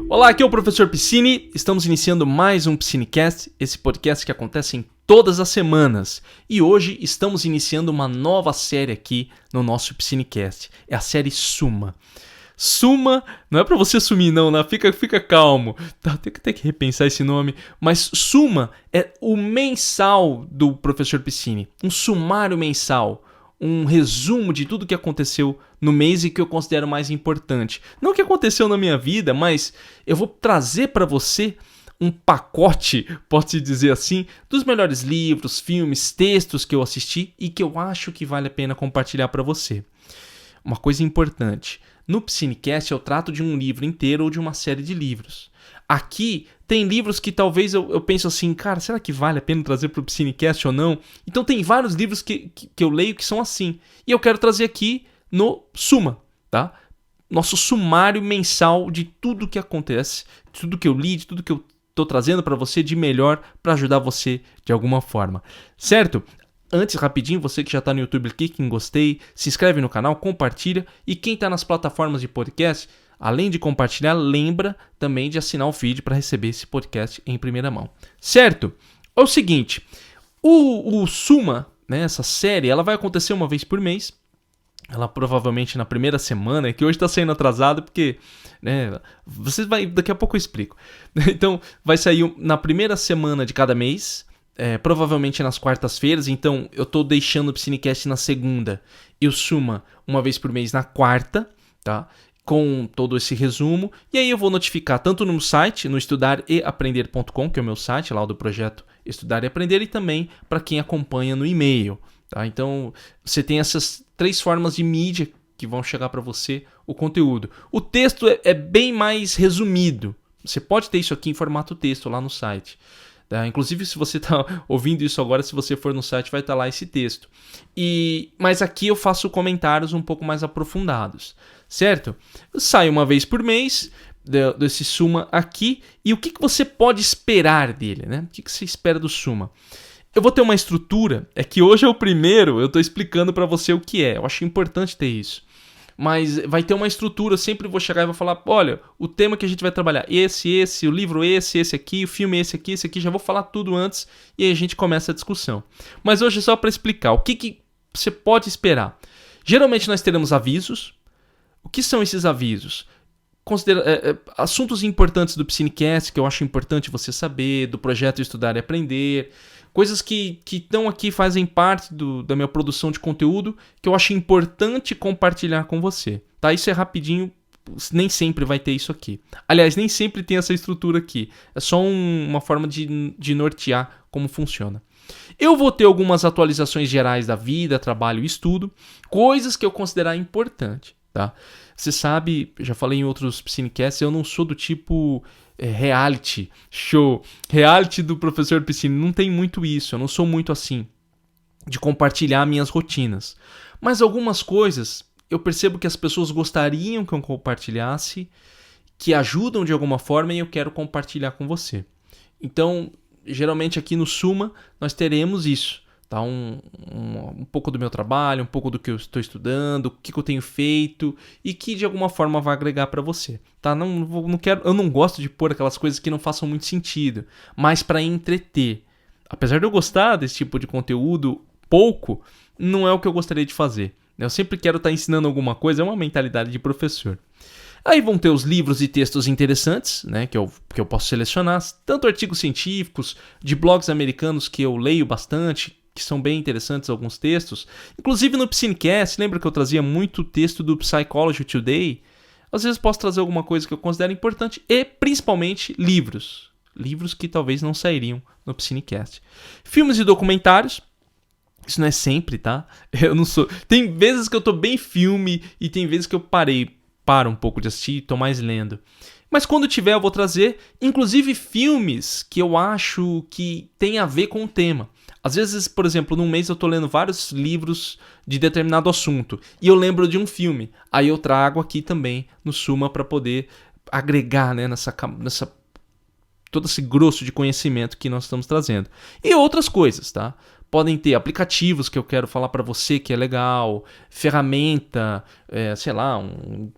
Olá, aqui é o Professor Piscine, estamos iniciando mais um Piscinecast, esse podcast que acontece em todas as semanas. E hoje estamos iniciando uma nova série aqui no nosso Piscinecast, é a série Suma. Suma, não é pra você sumir não, né? Fica calmo, tem que repensar esse nome, mas Suma é o mensal do Professor Piscine, um sumário mensal. Um resumo de tudo que aconteceu no mês e que eu considero mais importante. Não o que aconteceu na minha vida, mas eu vou trazer para você um pacote, pode-se dizer assim, dos melhores livros, filmes, textos que eu assisti e que eu acho que vale a pena compartilhar para você. Uma coisa importante, no Piscinecast eu trato de um livro inteiro ou de uma série de livros. Aqui tem livros que talvez eu penso assim, cara, será que vale a pena trazer para o Piscinecast ou não? Então tem vários livros que eu leio que são assim. E eu quero trazer aqui no Suma, tá? Nosso sumário mensal de tudo que acontece, de tudo que eu li, de tudo que eu estou trazendo para você de melhor para ajudar você de alguma forma. Certo? Antes, rapidinho, você que já está no YouTube, clique em gostei, se inscreve no canal, compartilha. E quem está nas plataformas de podcast, além de compartilhar, lembra também de assinar o feed para receber esse podcast em primeira mão. Certo? É o seguinte, o Suma, né, essa série, ela vai acontecer uma vez por mês. Ela provavelmente na primeira semana, que hoje está saindo atrasado porque, né, daqui a pouco eu explico. Então, vai sair na primeira semana de cada mês. Provavelmente nas quartas-feiras, então eu tô deixando o Piscinecast na segunda e o Suma uma vez por mês na quarta, tá? Com todo esse resumo, e aí eu vou notificar tanto no site, no estudareaprender.com, que é o meu site lá do projeto Estudar e Aprender, e também para quem acompanha no e-mail, tá? Então você tem essas 3 formas de mídia que vão chegar para você o conteúdo. O texto é bem mais resumido, você pode ter isso aqui em formato texto lá no site. Tá? Inclusive, se você está ouvindo isso agora, se você for no site, vai estar lá esse texto. Mas aqui eu faço comentários um pouco mais aprofundados, certo? Sai uma vez por mês desse Suma aqui. E o que você pode esperar dele, né? O que você espera do Suma? Eu vou ter uma estrutura, é que hoje é o primeiro, eu estou explicando para você o que é. Eu acho importante ter isso. Mas vai ter uma estrutura, eu sempre vou chegar e vou falar, olha, o tema que a gente vai trabalhar, esse, o livro esse aqui, o filme esse aqui, já vou falar tudo antes e aí a gente começa a discussão. Mas hoje é só para explicar o que você pode esperar. Geralmente nós teremos avisos. O que são esses avisos? Assuntos importantes do Piscinecast, que eu acho importante você saber, do projeto Estudar e Aprender, coisas que estão aqui, fazem parte da minha produção de conteúdo, que eu acho importante compartilhar com você. Tá? Isso é rapidinho, nem sempre vai ter isso aqui. Aliás, nem sempre tem essa estrutura aqui. É só uma forma de nortear como funciona. Eu vou ter algumas atualizações gerais da vida, trabalho e estudo, coisas que eu considerar importante. Tá? Você sabe, já falei em outros Piscinecasts, eu não sou do tipo reality show, reality do Professor Piscine, não tem muito isso, eu não sou muito assim, de compartilhar minhas rotinas. Mas algumas coisas eu percebo que as pessoas gostariam que eu compartilhasse, que ajudam de alguma forma e eu quero compartilhar com você. Então, geralmente aqui no Suma nós teremos isso. Tá? Um pouco do meu trabalho, um pouco do que eu estou estudando, o que eu tenho feito e que de alguma forma vai agregar para você. Tá? Eu não gosto de pôr aquelas coisas que não façam muito sentido, mas para entreter. Apesar de eu gostar desse tipo de conteúdo pouco, não é o que eu gostaria de fazer. Eu sempre quero estar ensinando alguma coisa, é uma mentalidade de professor. Aí vão ter os livros e textos interessantes, né, que eu posso selecionar, tanto artigos científicos, de blogs americanos que eu leio bastante, que são bem interessantes alguns textos. Inclusive no Piscinecast, lembra que eu trazia muito texto do Psychology Today? Às vezes posso trazer alguma coisa que eu considero importante e principalmente livros. Livros que talvez não sairiam no Piscinecast. Filmes e documentários. Isso não é sempre, tá? Eu não sou... Tem vezes que eu tô bem filme e tem vezes que eu paro um pouco de assistir e tô mais lendo. Mas quando tiver eu vou trazer, inclusive filmes que eu acho que tem a ver com o tema. Às vezes, por exemplo, num mês eu tô lendo vários livros de determinado assunto e eu lembro de um filme. Aí eu trago aqui também no Suma para poder agregar, né, nessa todo esse grosso de conhecimento que nós estamos trazendo. E outras coisas, tá? podem ter aplicativos que eu quero falar para você que é legal, ferramenta, sei lá,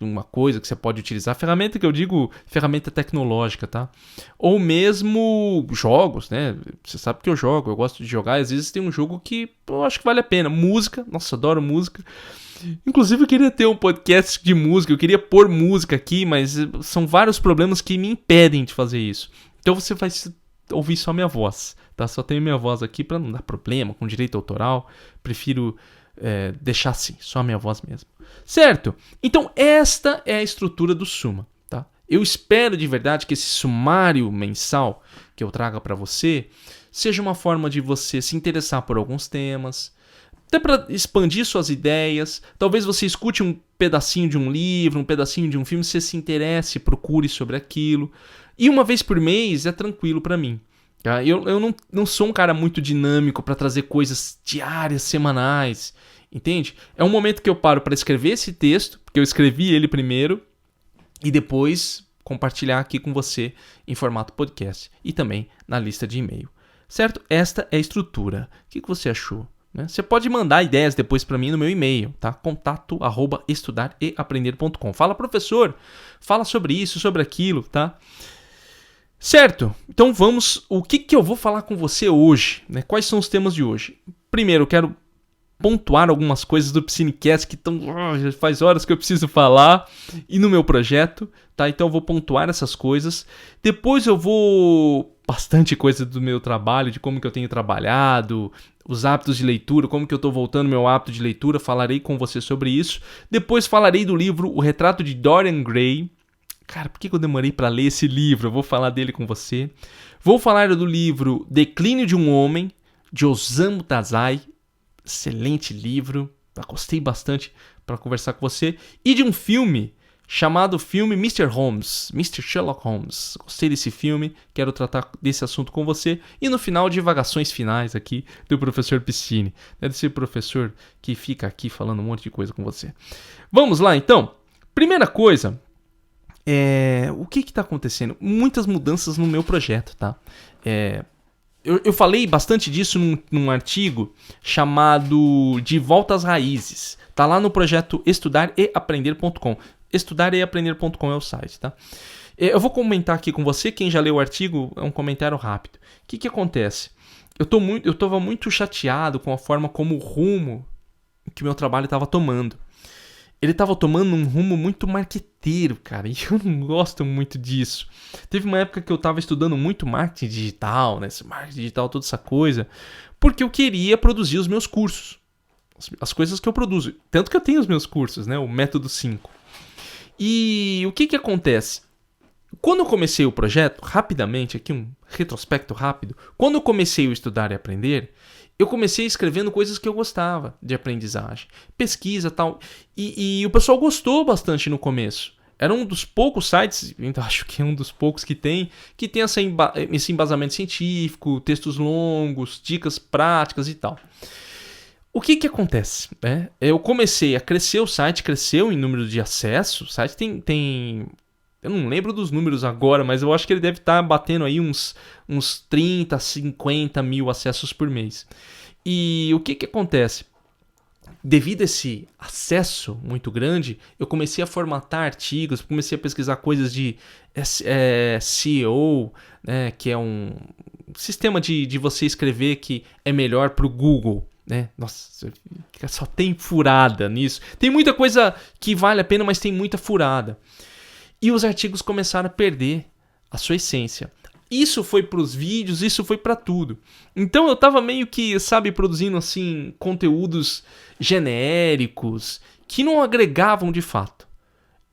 uma coisa que você pode utilizar. Ferramenta que eu digo, ferramenta tecnológica, tá? Ou mesmo jogos, né? Você sabe que eu jogo, eu gosto de jogar. Às vezes tem um jogo que eu acho que vale a pena. Música, nossa, adoro música. Inclusive eu queria ter um podcast de música, eu queria pôr música aqui, mas são vários problemas que me impedem de fazer isso. Então você vai ouvir só minha voz, tá? Só tenho minha voz aqui para não dar problema com direito autoral. Prefiro deixar assim, só a minha voz mesmo. Certo? Então esta é a estrutura do Suma, tá? Eu espero de verdade que esse sumário mensal que eu traga para você seja uma forma de você se interessar por alguns temas, até para expandir suas ideias. Talvez você escute um pedacinho de um livro, um pedacinho de um filme, você se interesse, procure sobre aquilo. E uma vez por mês é tranquilo para mim. Tá? Eu não sou um cara muito dinâmico para trazer coisas diárias, semanais. Entende? É um momento que eu paro para escrever esse texto, porque eu escrevi ele primeiro, e depois compartilhar aqui com você em formato podcast. E também na lista de e-mail. Certo? Esta é a estrutura. O que você achou? Você pode mandar ideias depois para mim no meu e-mail, tá? contato@estudareaprender.com. Fala, professor, fala sobre isso, sobre aquilo, tá? Certo, então vamos, o que eu vou falar com você hoje, né? Quais são os temas de hoje? Primeiro, eu quero pontuar algumas coisas do Psinecast que estão, já faz horas que eu preciso falar, e no meu projeto, tá? Então eu vou pontuar essas coisas. Depois eu vou bastante coisa do meu trabalho, de como que eu tenho trabalhado, os hábitos de leitura, como que eu estou voltando meu hábito de leitura, falarei com você sobre isso. Depois falarei do livro O Retrato de Dorian Gray. Cara, por que eu demorei para ler esse livro? Eu vou falar dele com você. Vou falar do livro Declínio de um Homem, de Osamu Dazai. Excelente livro, gostei bastante para conversar com você. E de um filme chamado filme Mr. Holmes, Mr. Sherlock Holmes. Gostei desse filme, quero tratar desse assunto com você. E no final, divagações finais aqui do professor Piscine. Deve ser professor que fica aqui falando um monte de coisa com você. Vamos lá, então. Primeira coisa, o que está acontecendo? Muitas mudanças no meu projeto, tá? Eu falei bastante disso num artigo chamado De Volta às Raízes. Tá lá no projeto estudareaprender.com. Estudareaprender.com é o site, tá? Eu vou comentar aqui com você, quem já leu o artigo, é um comentário rápido. O que acontece? Eu estava muito chateado com a forma como o rumo que o meu trabalho estava tomando. Ele estava tomando um rumo muito marqueteiro, cara, e eu não gosto muito disso. Teve uma época que eu estava estudando muito marketing digital, né? Marketing digital, toda essa coisa, porque eu queria produzir os meus cursos, as coisas que eu produzo. Tanto que eu tenho os meus cursos, né? O Método 5. E o que acontece? Quando eu comecei o projeto, rapidamente, aqui um retrospecto rápido, quando eu comecei a estudar e aprender, eu comecei escrevendo coisas que eu gostava de aprendizagem, pesquisa e tal, e o pessoal gostou bastante no começo. Era um dos poucos sites, então acho que é um dos poucos que tem esse embasamento científico, textos longos, dicas práticas e tal. O que acontece? Eu comecei a crescer, o site cresceu em número de acessos. O site tem eu não lembro dos números agora, mas eu acho que ele deve estar batendo aí uns 30, 50 mil acessos por mês. E o que acontece? Devido a esse acesso muito grande, eu comecei a formatar artigos, comecei a pesquisar coisas de SEO, né, que é um sistema de você escrever que é melhor para o Google. Né? Nossa, só tem furada nisso. Tem muita coisa que vale a pena, mas tem muita furada. E os artigos começaram a perder a sua essência. Isso foi para os vídeos, isso foi para tudo. Então eu estava meio que, produzindo assim conteúdos genéricos que não agregavam de fato.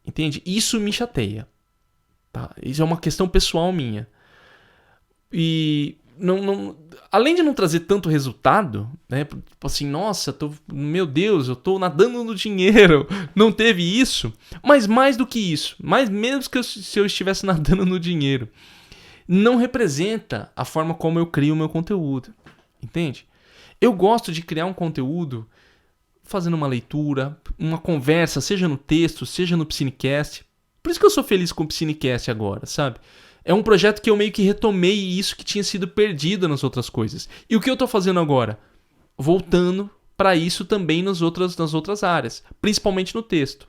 Entende? Isso me chateia. Tá? Isso é uma questão pessoal minha. E além de não trazer tanto resultado, né? Tipo assim, nossa, meu Deus, eu tô nadando no dinheiro. Não teve isso. Mas mais do que isso, mesmo que se eu estivesse nadando no dinheiro, não representa a forma como eu crio o meu conteúdo. Entende? Eu gosto de criar um conteúdo fazendo uma leitura, uma conversa, seja no texto, seja no Psinecast. Por isso que eu sou feliz com o Psinecast agora, sabe? É um projeto que eu meio que retomei isso que tinha sido perdido nas outras coisas. E o que eu tô fazendo agora? voltando para isso também nas outras áreas, principalmente no texto.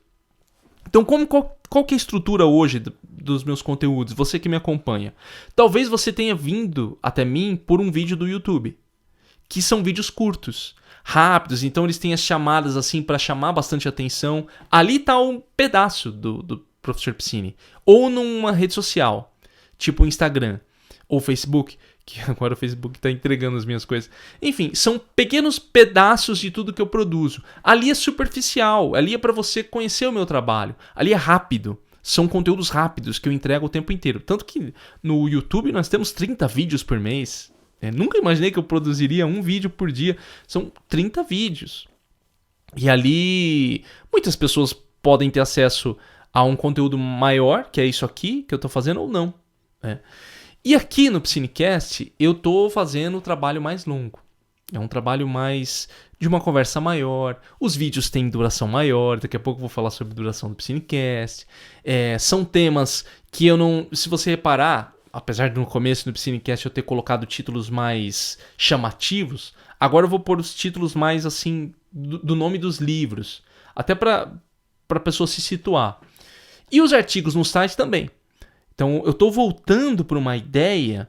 Então, qual que é a estrutura hoje dos meus conteúdos? Você que me acompanha. Talvez você tenha vindo até mim por um vídeo do YouTube, que são vídeos curtos, rápidos, então eles têm as chamadas assim para chamar bastante atenção. Ali está um pedaço do Professor Piscine. Ou numa rede social, tipo o Instagram ou Facebook, que agora o Facebook está entregando as minhas coisas. Enfim, são pequenos pedaços de tudo que eu produzo. Ali é superficial, ali é para você conhecer o meu trabalho. Ali é rápido, são conteúdos rápidos que eu entrego o tempo inteiro. Tanto que no YouTube nós temos 30 vídeos por mês. Nunca imaginei que eu produziria um vídeo por dia. São 30 vídeos. E ali muitas pessoas podem ter acesso a um conteúdo maior, que é isso aqui que eu estou fazendo, ou não. E aqui no Piscinecast eu estou fazendo um trabalho mais longo. É um trabalho mais de uma conversa maior. Os vídeos têm duração maior. Daqui a pouco eu vou falar sobre a duração do Piscinecast. São temas que eu não... Se você reparar, apesar de no começo do Piscinecast eu ter colocado títulos mais chamativos, agora eu vou pôr os títulos mais assim do nome dos livros. Até para a pessoa se situar. E os artigos no site também. Então eu estou voltando para uma ideia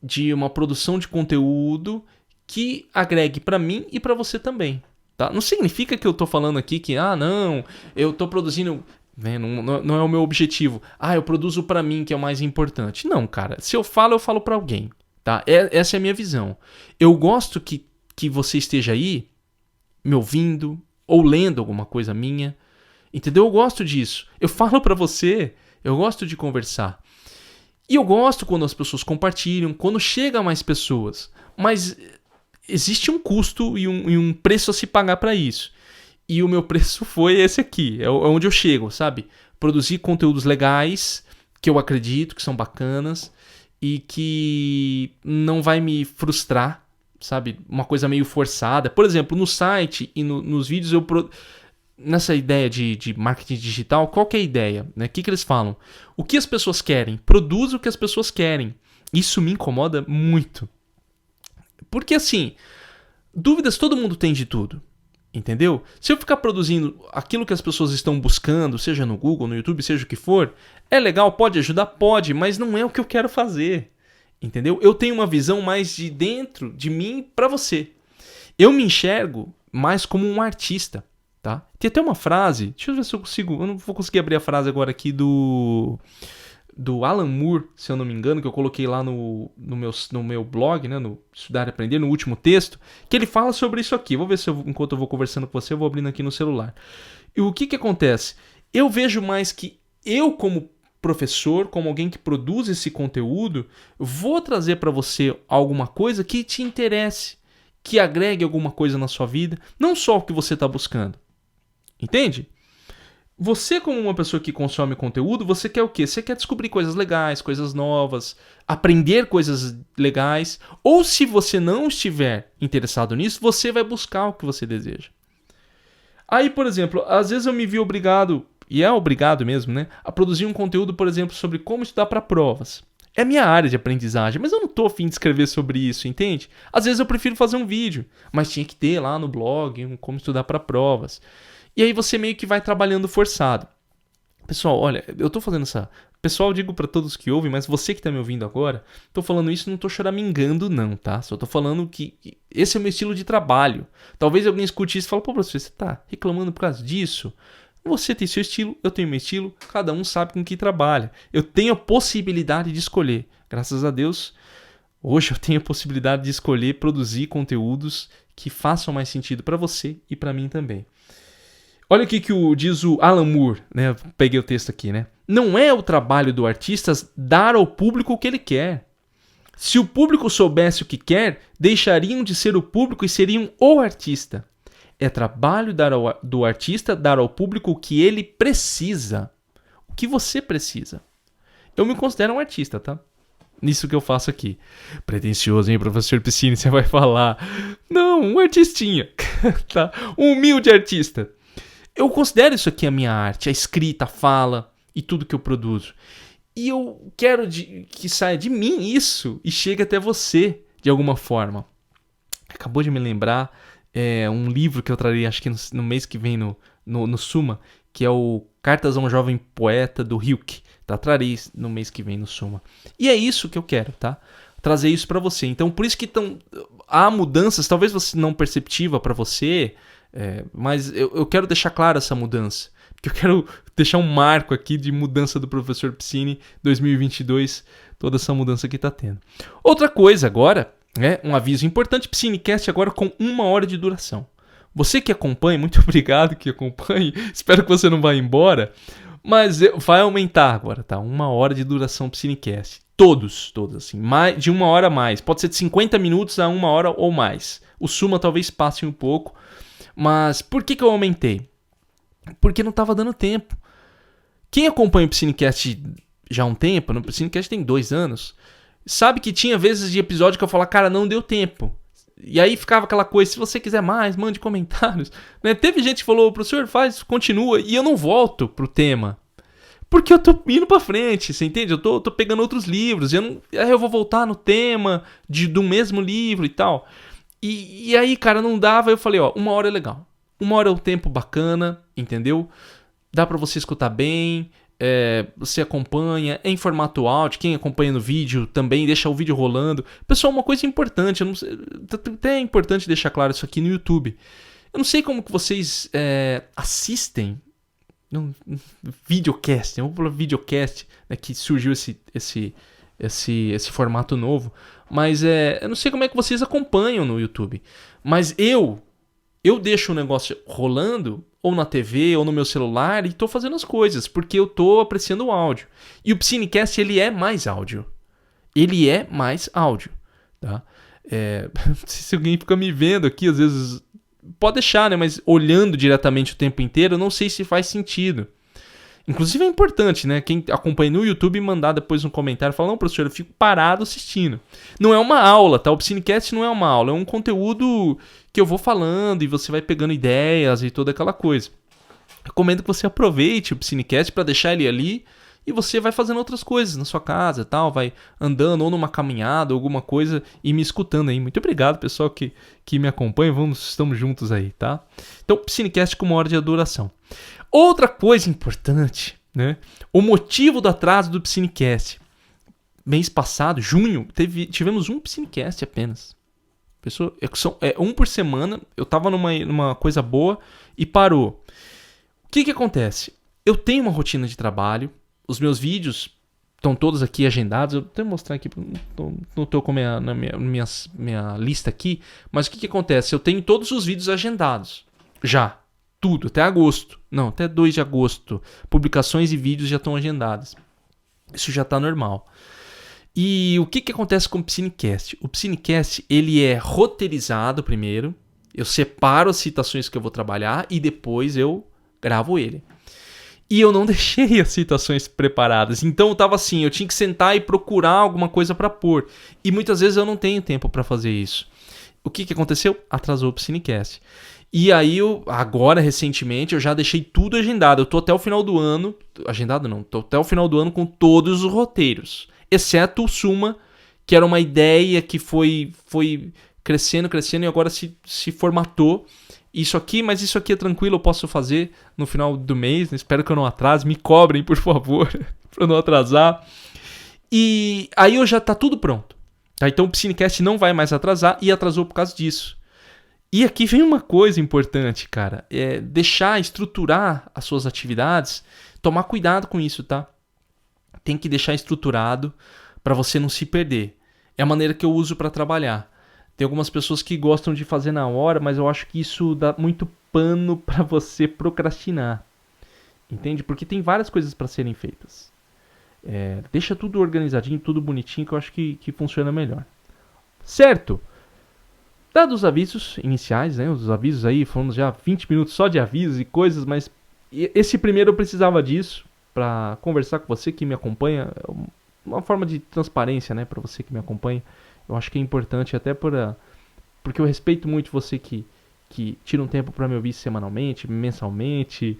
de uma produção de conteúdo que agregue para mim e para você também. Tá? Não significa que eu estou falando aqui que, não, eu estou produzindo... Não é o meu objetivo. Eu produzo para mim, que é o mais importante. Não, cara. Se eu falo para alguém. Tá? Essa é a minha visão. Eu gosto que você esteja aí me ouvindo ou lendo alguma coisa minha. Entendeu? Eu gosto disso. Eu falo para você. Eu gosto de conversar. E eu gosto quando as pessoas compartilham, quando chega a mais pessoas. Mas existe um custo e um preço a se pagar para isso. E o meu preço foi esse aqui. É onde eu chego, sabe? Produzir conteúdos legais, que eu acredito que são bacanas e que não vai me frustrar, sabe? Uma coisa meio forçada. Por exemplo, no site e nos vídeos nessa ideia de marketing digital, qual que é a ideia? O que eles falam? O que as pessoas querem? Produza o que as pessoas querem. Isso me incomoda muito. Porque assim, dúvidas todo mundo tem de tudo. Entendeu? Se eu ficar produzindo aquilo que as pessoas estão buscando, seja no Google, no YouTube, seja o que for, é legal, pode ajudar? Pode, mas não é o que eu quero fazer. Entendeu? Eu tenho uma visão mais de dentro de mim para você. Eu me enxergo mais como um artista. Tá? Tem até uma frase, deixa eu ver se eu consigo, eu não vou conseguir abrir a frase agora aqui do Alan Moore, se eu não me engano, que eu coloquei lá no meu blog, né, no Estudar e Aprender, no último texto, que ele fala sobre isso aqui. Vou ver se enquanto eu vou conversando com você, eu vou abrindo aqui no celular. E o que acontece? Eu vejo mais que eu, como professor, como alguém que produz esse conteúdo, vou trazer para você alguma coisa que te interesse, que agregue alguma coisa na sua vida, não só o que você está buscando. Entende? Você, como uma pessoa que consome conteúdo, você quer o quê? Você quer descobrir coisas legais, coisas novas, aprender coisas legais. Ou se você não estiver interessado nisso, você vai buscar o que você deseja. Aí, por exemplo, às vezes eu me vi obrigado, e é obrigado mesmo, né, a produzir um conteúdo, por exemplo, sobre como estudar para provas. É a minha área de aprendizagem, mas eu não estou a fim de escrever sobre isso, entende? Às vezes eu prefiro fazer um vídeo, mas tinha que ter lá no blog um como estudar para provas. E aí você meio que vai trabalhando forçado. Pessoal, olha, eu tô fazendo essa... Pessoal, eu digo pra todos que ouvem, mas você que tá me ouvindo agora, tô falando isso, não tô choramingando não, tá? Só tô falando que esse é o meu estilo de trabalho. Talvez alguém escute isso e fale, professor, você tá reclamando por causa disso? Você tem seu estilo, eu tenho meu estilo, cada um sabe com que trabalha. Eu tenho a possibilidade de escolher. Graças a Deus, hoje eu tenho a possibilidade de escolher produzir conteúdos que façam mais sentido pra você e pra mim também. Olha o que diz o Alan Moore, né? Peguei o texto aqui, né? Não é o trabalho do artista dar ao público o que ele quer. Se o público soubesse o que quer, deixariam de ser o público e seriam o artista. É trabalho do artista dar ao público o que ele precisa. O que você precisa. Eu me considero um artista, tá? Nisso que eu faço aqui. Pretencioso, hein, professor Piscine? Você vai falar. Não, um artistinha. Tá? Um humilde artista. Eu considero isso aqui a minha arte, a escrita, a fala e tudo que eu produzo. E eu quero que saia de mim isso e chegue até você de alguma forma. Acabou de me lembrar um livro que eu trarei, acho que no mês que vem no Suma, que é o Cartas a um Jovem Poeta, do Hilke. Tá? Trarei no mês que vem no Suma. E é isso que eu quero, tá? Trazer isso pra você. Então, por isso que há mudanças, talvez você não perceptiva pra você, mas eu quero deixar clara essa mudança. Porque eu quero deixar um marco aqui de mudança do Professor Piscine 2022, toda essa mudança que tá tendo. Outra coisa agora, um aviso importante, Piscinecast agora com 1 hora de duração. Você que acompanha, muito obrigado que acompanhe, espero que você não vá embora, mas vai aumentar agora, tá? 1 hora de duração Piscinecast. Todos, assim, mais, de 1 hora a mais. Pode ser de 50 minutos a 1 hora ou mais. O Suma talvez passe um pouco, mas por que eu aumentei? Porque não estava dando tempo. Quem acompanha o Piscinecast já há um tempo, no Piscinecast tem 2 anos, sabe que tinha vezes de episódio que eu falava, cara, não deu tempo. E aí ficava aquela coisa, se você quiser mais, mande comentários. Né? Teve gente que falou, professor, continua, e eu não volto pro tema. Porque eu tô indo pra frente, você entende? Eu tô pegando outros livros, aí eu vou voltar no tema do mesmo livro e tal. E aí, cara, não dava, eu falei, 1 hora é legal. 1 hora é um tempo bacana, entendeu? Dá pra você escutar bem, você acompanha, é em formato áudio, quem acompanha no vídeo também deixa o vídeo rolando. Pessoal, uma coisa importante, até é importante deixar claro isso aqui no YouTube. Eu não sei como que vocês assistem videocast, vamos falar videocast, né, que surgiu esse formato novo, mas eu não sei como é que vocês acompanham no YouTube, mas eu deixo o negócio rolando ou na TV ou no meu celular e tô fazendo as coisas, porque eu tô apreciando o áudio. E o Piscinecast, ele é mais áudio. Ele é mais áudio, tá? Não sei se alguém fica me vendo aqui, às vezes pode deixar, né? Mas olhando diretamente o tempo inteiro, eu não sei se faz sentido. Inclusive é importante, né? Quem acompanha no YouTube mandar depois um comentário, falar, não, professor, eu fico parado assistindo. Não é uma aula, tá? O Piscinecast não é uma aula, é um conteúdo que eu vou falando e você vai pegando ideias e toda aquela coisa. Recomendo que você aproveite o Piscinecast para deixar ele ali e você vai fazendo outras coisas na sua casa e tal, vai andando ou numa caminhada, alguma coisa e me escutando aí. Muito obrigado, pessoal que me acompanha, estamos juntos aí, tá? Então, Piscinecast com 1 hora de duração. Outra coisa importante, né? O motivo do atraso do Piscinecast. Mês passado, junho, tivemos um Piscinecast apenas. Pessoal, um por semana, eu tava numa coisa boa e parou. O que acontece? Eu tenho uma rotina de trabalho, os meus vídeos estão todos aqui agendados, eu vou até mostrar aqui, não estou com minha lista aqui, mas o que acontece? Eu tenho todos os vídeos agendados, já. Tudo, até agosto. Não, até 2 de agosto. Publicações e vídeos já estão agendadas. Isso já está normal. E o que acontece com o Piscinecast? O Piscinecast, ele é roteirizado primeiro. Eu separo as citações que eu vou trabalhar e depois eu gravo ele. E eu não deixei as citações preparadas. Então eu tava assim, eu tinha que sentar e procurar alguma coisa para pôr. E muitas vezes eu não tenho tempo para fazer isso. O que aconteceu? Atrasou o Piscinecast. E aí, agora, recentemente, eu já deixei tudo agendado. Eu tô até o final do ano... Agendado não. Tô até o final do ano com todos os roteiros. Exceto o Suma, que era uma ideia que foi crescendo e agora se formatou. Isso aqui é tranquilo, eu posso fazer no final do mês. Espero que eu não atrase. Me cobrem, por favor, pra eu não atrasar. E aí já tá tudo pronto. Tá? Então o Piscinecast não vai mais atrasar e atrasou por causa disso. E aqui vem uma coisa importante, cara. Estruturar as suas atividades. Tomar cuidado com isso, tá? Tem que deixar estruturado para você não se perder. É a maneira que eu uso para trabalhar. Tem algumas pessoas que gostam de fazer na hora, mas eu acho que isso dá muito pano para você procrastinar. Entende? Porque tem várias coisas para serem feitas. Deixa tudo organizadinho, tudo bonitinho, que eu acho que funciona melhor. Certo? Dados os avisos iniciais, né? Os avisos aí, falamos já 20 minutos só de avisos e coisas, mas esse primeiro eu precisava disso para conversar com você que me acompanha. Uma forma de transparência, né? Para você que me acompanha. Eu acho que é importante até porque eu respeito muito você que tira um tempo para me ouvir semanalmente, mensalmente.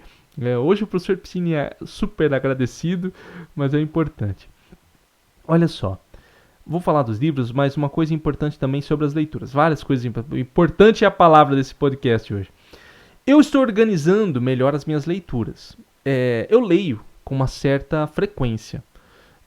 Hoje o professor Piscine é super agradecido, mas é importante. Olha só. Vou falar dos livros, mas uma coisa importante também sobre as leituras. Várias coisas importantes. Importante é a palavra desse podcast hoje. Eu estou organizando melhor as minhas leituras. Eu leio com uma certa frequência.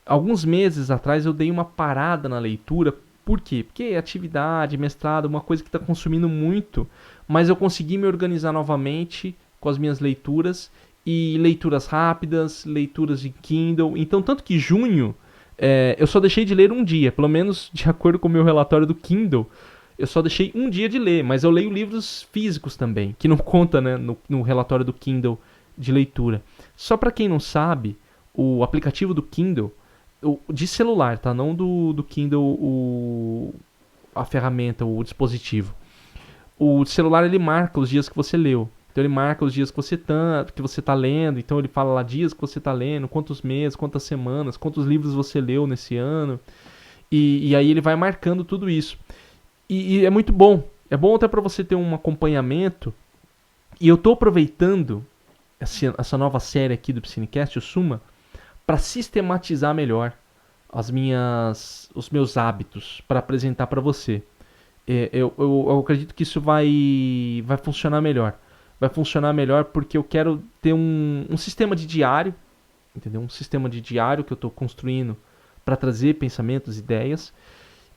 Alguns meses atrás eu dei uma parada na leitura. Por quê? Porque atividade, mestrado, uma coisa que está consumindo muito. Mas eu consegui me organizar novamente com as minhas leituras. E leituras rápidas, leituras de Kindle. Então, tanto que junho, eu só deixei de ler um dia. Pelo menos de acordo com o meu relatório do Kindle. Eu só deixei um dia de ler, mas eu leio livros físicos também, que não conta, né, no relatório do Kindle de leitura. Só para quem não sabe, o aplicativo do Kindle, de celular, tá? Não do Kindle, a ferramenta, o dispositivo. O celular ele marca os dias que você leu. Então ele marca os dias que você tá lendo. Então ele fala lá dias que você tá lendo, quantos meses, quantas semanas, quantos livros você leu nesse ano. E aí ele vai marcando tudo isso. E é muito bom. É bom até para você ter um acompanhamento. E eu tô aproveitando essa nova série aqui do Psinecast, o Suma, para sistematizar melhor os meus hábitos para apresentar para você. Eu acredito que isso vai funcionar melhor. Vai funcionar melhor porque eu quero ter um sistema de diário, entendeu? Um sistema de diário que eu estou construindo para trazer pensamentos, ideias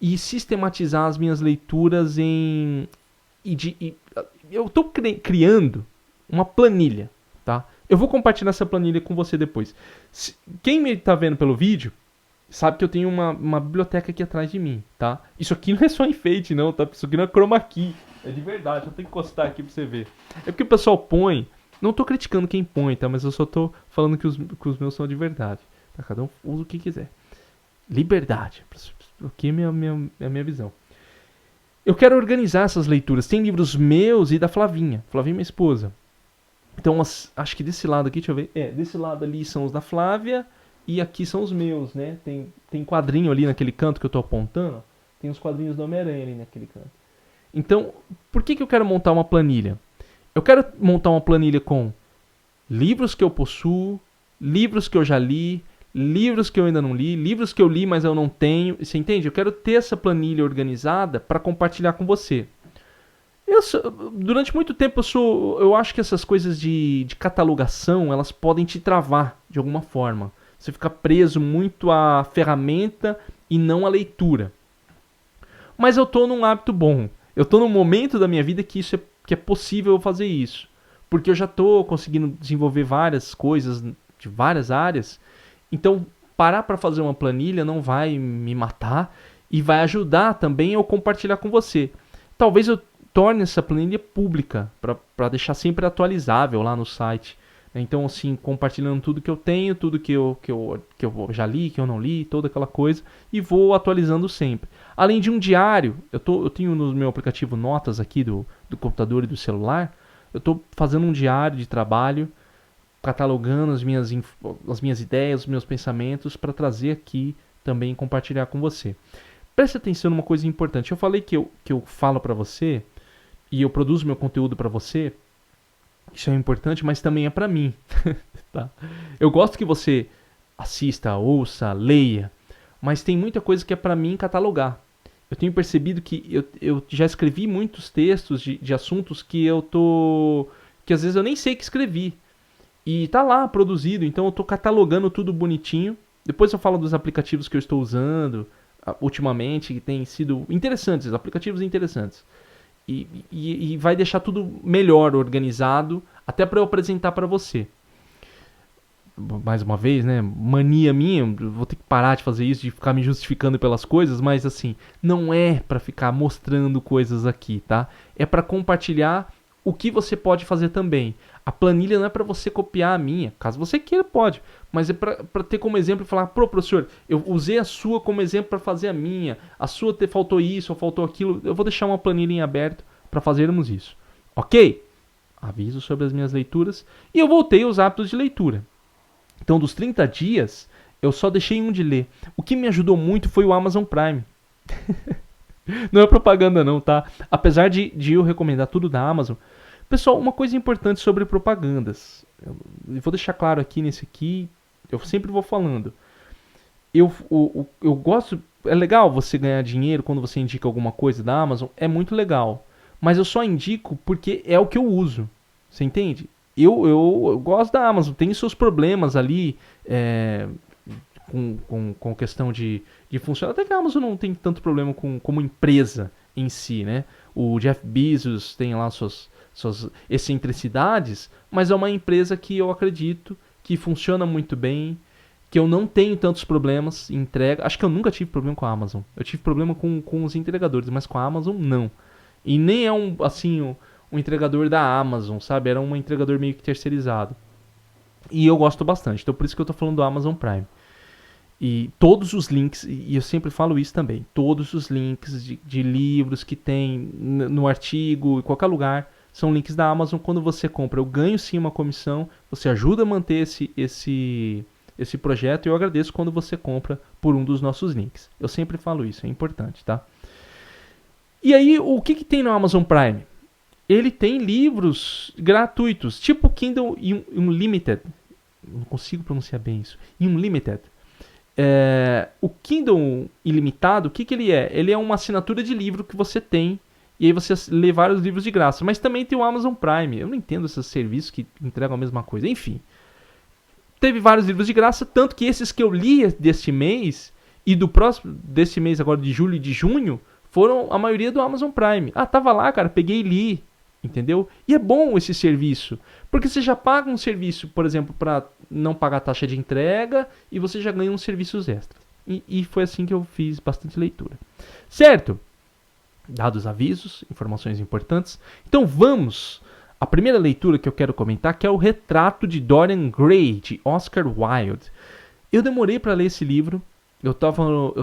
e sistematizar as minhas leituras eu estou criando uma planilha, tá? Eu vou compartilhar essa planilha com você depois. Quem me está vendo pelo vídeo sabe que eu tenho uma biblioteca aqui atrás de mim, tá? Isso aqui não é só enfeite, não, tá? Isso aqui não é chroma key. É de verdade, eu tenho que encostar aqui pra você ver. É porque o pessoal põe... Não tô criticando quem põe, tá? Mas eu só tô falando que os meus são de verdade. Tá? Cada um usa o que quiser. Liberdade. Aqui é a minha visão. Eu quero organizar essas leituras. Tem livros meus e da Flavinha. Flavinha é minha esposa. Então, acho que desse lado aqui, deixa eu ver. Desse lado ali são os da Flávia e aqui são os meus, né? Tem quadrinho ali naquele canto que eu tô apontando. Tem os quadrinhos do Homem-Aranha ali naquele canto. Então, por que eu quero montar uma planilha? Eu quero montar uma planilha com livros que eu possuo, livros que eu já li, livros que eu ainda não li, livros que eu li, mas eu não tenho. Você entende? Eu quero ter essa planilha organizada para compartilhar com você. Durante muito tempo eu acho que essas coisas de catalogação, elas podem te travar de alguma forma. Você fica preso muito à ferramenta e não à leitura. Mas eu estou num hábito bom. Eu estou num momento da minha vida que é possível eu fazer isso. Porque eu já estou conseguindo desenvolver várias coisas de várias áreas. Então, parar para fazer uma planilha não vai me matar e vai ajudar também eu compartilhar com você. Talvez eu torne essa planilha pública para deixar sempre atualizável lá no site. Então, assim, compartilhando tudo que eu tenho, tudo que eu já li, que eu não li, toda aquela coisa, e vou atualizando sempre. Além de um diário, eu tenho no meu aplicativo Notas aqui do computador e do celular, eu estou fazendo um diário de trabalho, catalogando as minhas ideias, os meus pensamentos, para trazer aqui também e compartilhar com você. Preste atenção numa coisa importante. Eu falei que eu falo para você, e eu produzo meu conteúdo para você. Isso é importante, mas também é para mim. Tá? Eu gosto que você assista, ouça, leia, mas tem muita coisa que é para mim catalogar. Eu tenho percebido que eu já escrevi muitos textos de assuntos que que às vezes eu nem sei que escrevi. E tá lá produzido, então eu tô catalogando tudo bonitinho. Depois eu falo dos aplicativos que eu estou usando ultimamente, que têm sido interessantes, aplicativos interessantes. E vai deixar tudo melhor organizado, até para eu apresentar para você. Mais uma vez, né? Mania minha, vou ter que parar de fazer isso, de ficar me justificando pelas coisas, mas assim, não é para ficar mostrando coisas aqui, tá? É para compartilhar o que você pode fazer também. A planilha não é para você copiar a minha, caso você queira, pode, mas é para ter como exemplo e falar: pô, professor, eu usei a sua como exemplo para fazer a minha, a sua faltou isso ou faltou aquilo, eu vou deixar uma planilha em aberto para fazermos isso, ok? Aviso sobre as minhas leituras e eu voltei aos hábitos de leitura. Então, dos 30 dias, eu só deixei um de ler. O que me ajudou muito foi o Amazon Prime. Não é propaganda não, tá? Apesar de eu recomendar tudo da Amazon. Pessoal, uma coisa importante sobre propagandas. Eu vou deixar claro aqui nesse aqui. Eu sempre vou falando. Eu gosto é legal você ganhar dinheiro quando você indica alguma coisa da Amazon, é muito legal. Mas eu só indico porque é o que eu uso. Você entende? Eu gosto da Amazon, tem seus problemas ali com questão de funcionar. Até que a Amazon não tem tanto problema como empresa em si, né? O Jeff Bezos tem lá suas excentricidades, mas é uma empresa que eu acredito que funciona muito bem, que eu não tenho tantos problemas em entrega. Acho que eu nunca tive problema com a Amazon. Eu tive problema com os entregadores, mas com a Amazon não. E nem é um entregador da Amazon, sabe? Era um entregador meio que terceirizado. E eu gosto bastante. Então por isso que eu tô falando do Amazon Prime. E todos os links, e eu sempre falo isso também, todos os links de livros que tem no artigo, em qualquer lugar, são links da Amazon. Quando você compra, eu ganho sim uma comissão, você ajuda a manter esse projeto, e eu agradeço quando você compra por um dos nossos links. Eu sempre falo isso, é importante, tá? E aí, o que tem no Amazon Prime? Ele tem livros gratuitos, tipo Kindle Unlimited. Não consigo pronunciar bem isso. Unlimited. O Kindle Ilimitado, o que ele é? Ele é uma assinatura de livro que você tem, e aí você lê vários livros de graça. Mas também tem o Amazon Prime. Eu não entendo esses serviços que entregam a mesma coisa. Enfim, teve vários livros de graça, tanto que esses que eu li deste mês, e do próximo, desse mês agora de julho e de junho, foram a maioria do Amazon Prime. Ah, tava lá, cara, peguei e li. Entendeu? E é bom esse serviço, porque você já paga um serviço, por exemplo, para não pagar taxa de entrega, e você já ganha uns serviços extras. E foi assim que eu fiz bastante leitura. Certo? Dados avisos, informações importantes. Então vamos à primeira leitura que eu quero comentar, que é o Retrato de Dorian Gray, de Oscar Wilde. Eu demorei para ler esse livro. Eu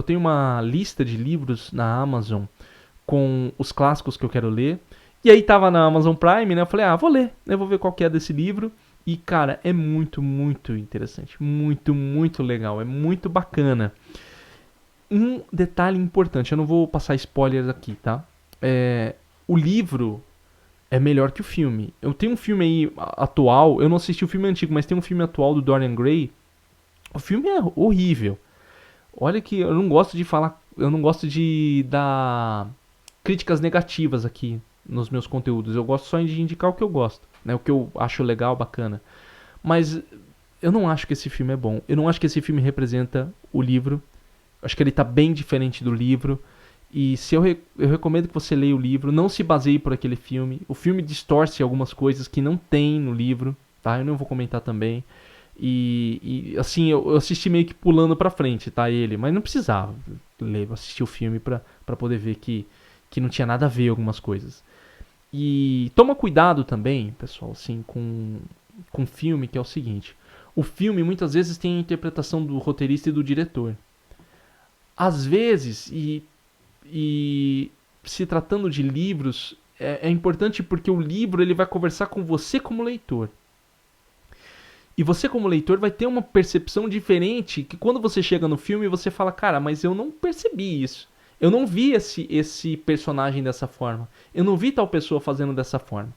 tenho uma lista de livros na Amazon com os clássicos que eu quero ler. E aí tava na Amazon Prime, né? Eu falei, vou ler, né? Vou ver qual que é desse livro. E, cara, é muito, muito interessante. Muito, muito legal. É muito bacana. Um detalhe importante, eu não vou passar spoilers aqui, tá? O livro é melhor que o filme. Eu tenho um filme aí atual, eu não assisti o filme antigo, mas tem um filme atual do Dorian Gray. O filme é horrível. Olha que eu não gosto de falar, eu não gosto de dar críticas negativas aqui nos meus conteúdos. Eu gosto só de indicar o que eu gosto, né? O que eu acho legal, bacana. Mas eu não acho que esse filme é bom. Eu não acho que esse filme representa o livro. Acho que ele está bem diferente do livro. E se eu recomendo que você leia o livro, não se baseie por aquele filme. O filme distorce algumas coisas que não tem no livro, tá? Eu não vou comentar também. E assim, eu assisti meio que pulando pra frente, tá? Ele, mas não precisava ler, assistir o filme pra poder ver que não tinha nada a ver algumas coisas. E toma cuidado também, pessoal, assim, com filme, que é o seguinte. O filme muitas vezes tem a interpretação do roteirista e do diretor. Às vezes, e se tratando de livros, é importante porque o livro ele vai conversar com você como leitor. E você como leitor vai ter uma percepção diferente, que quando você chega no filme você fala, cara, mas eu não percebi isso. Eu não vi esse personagem dessa forma. Eu não vi tal pessoa fazendo dessa forma.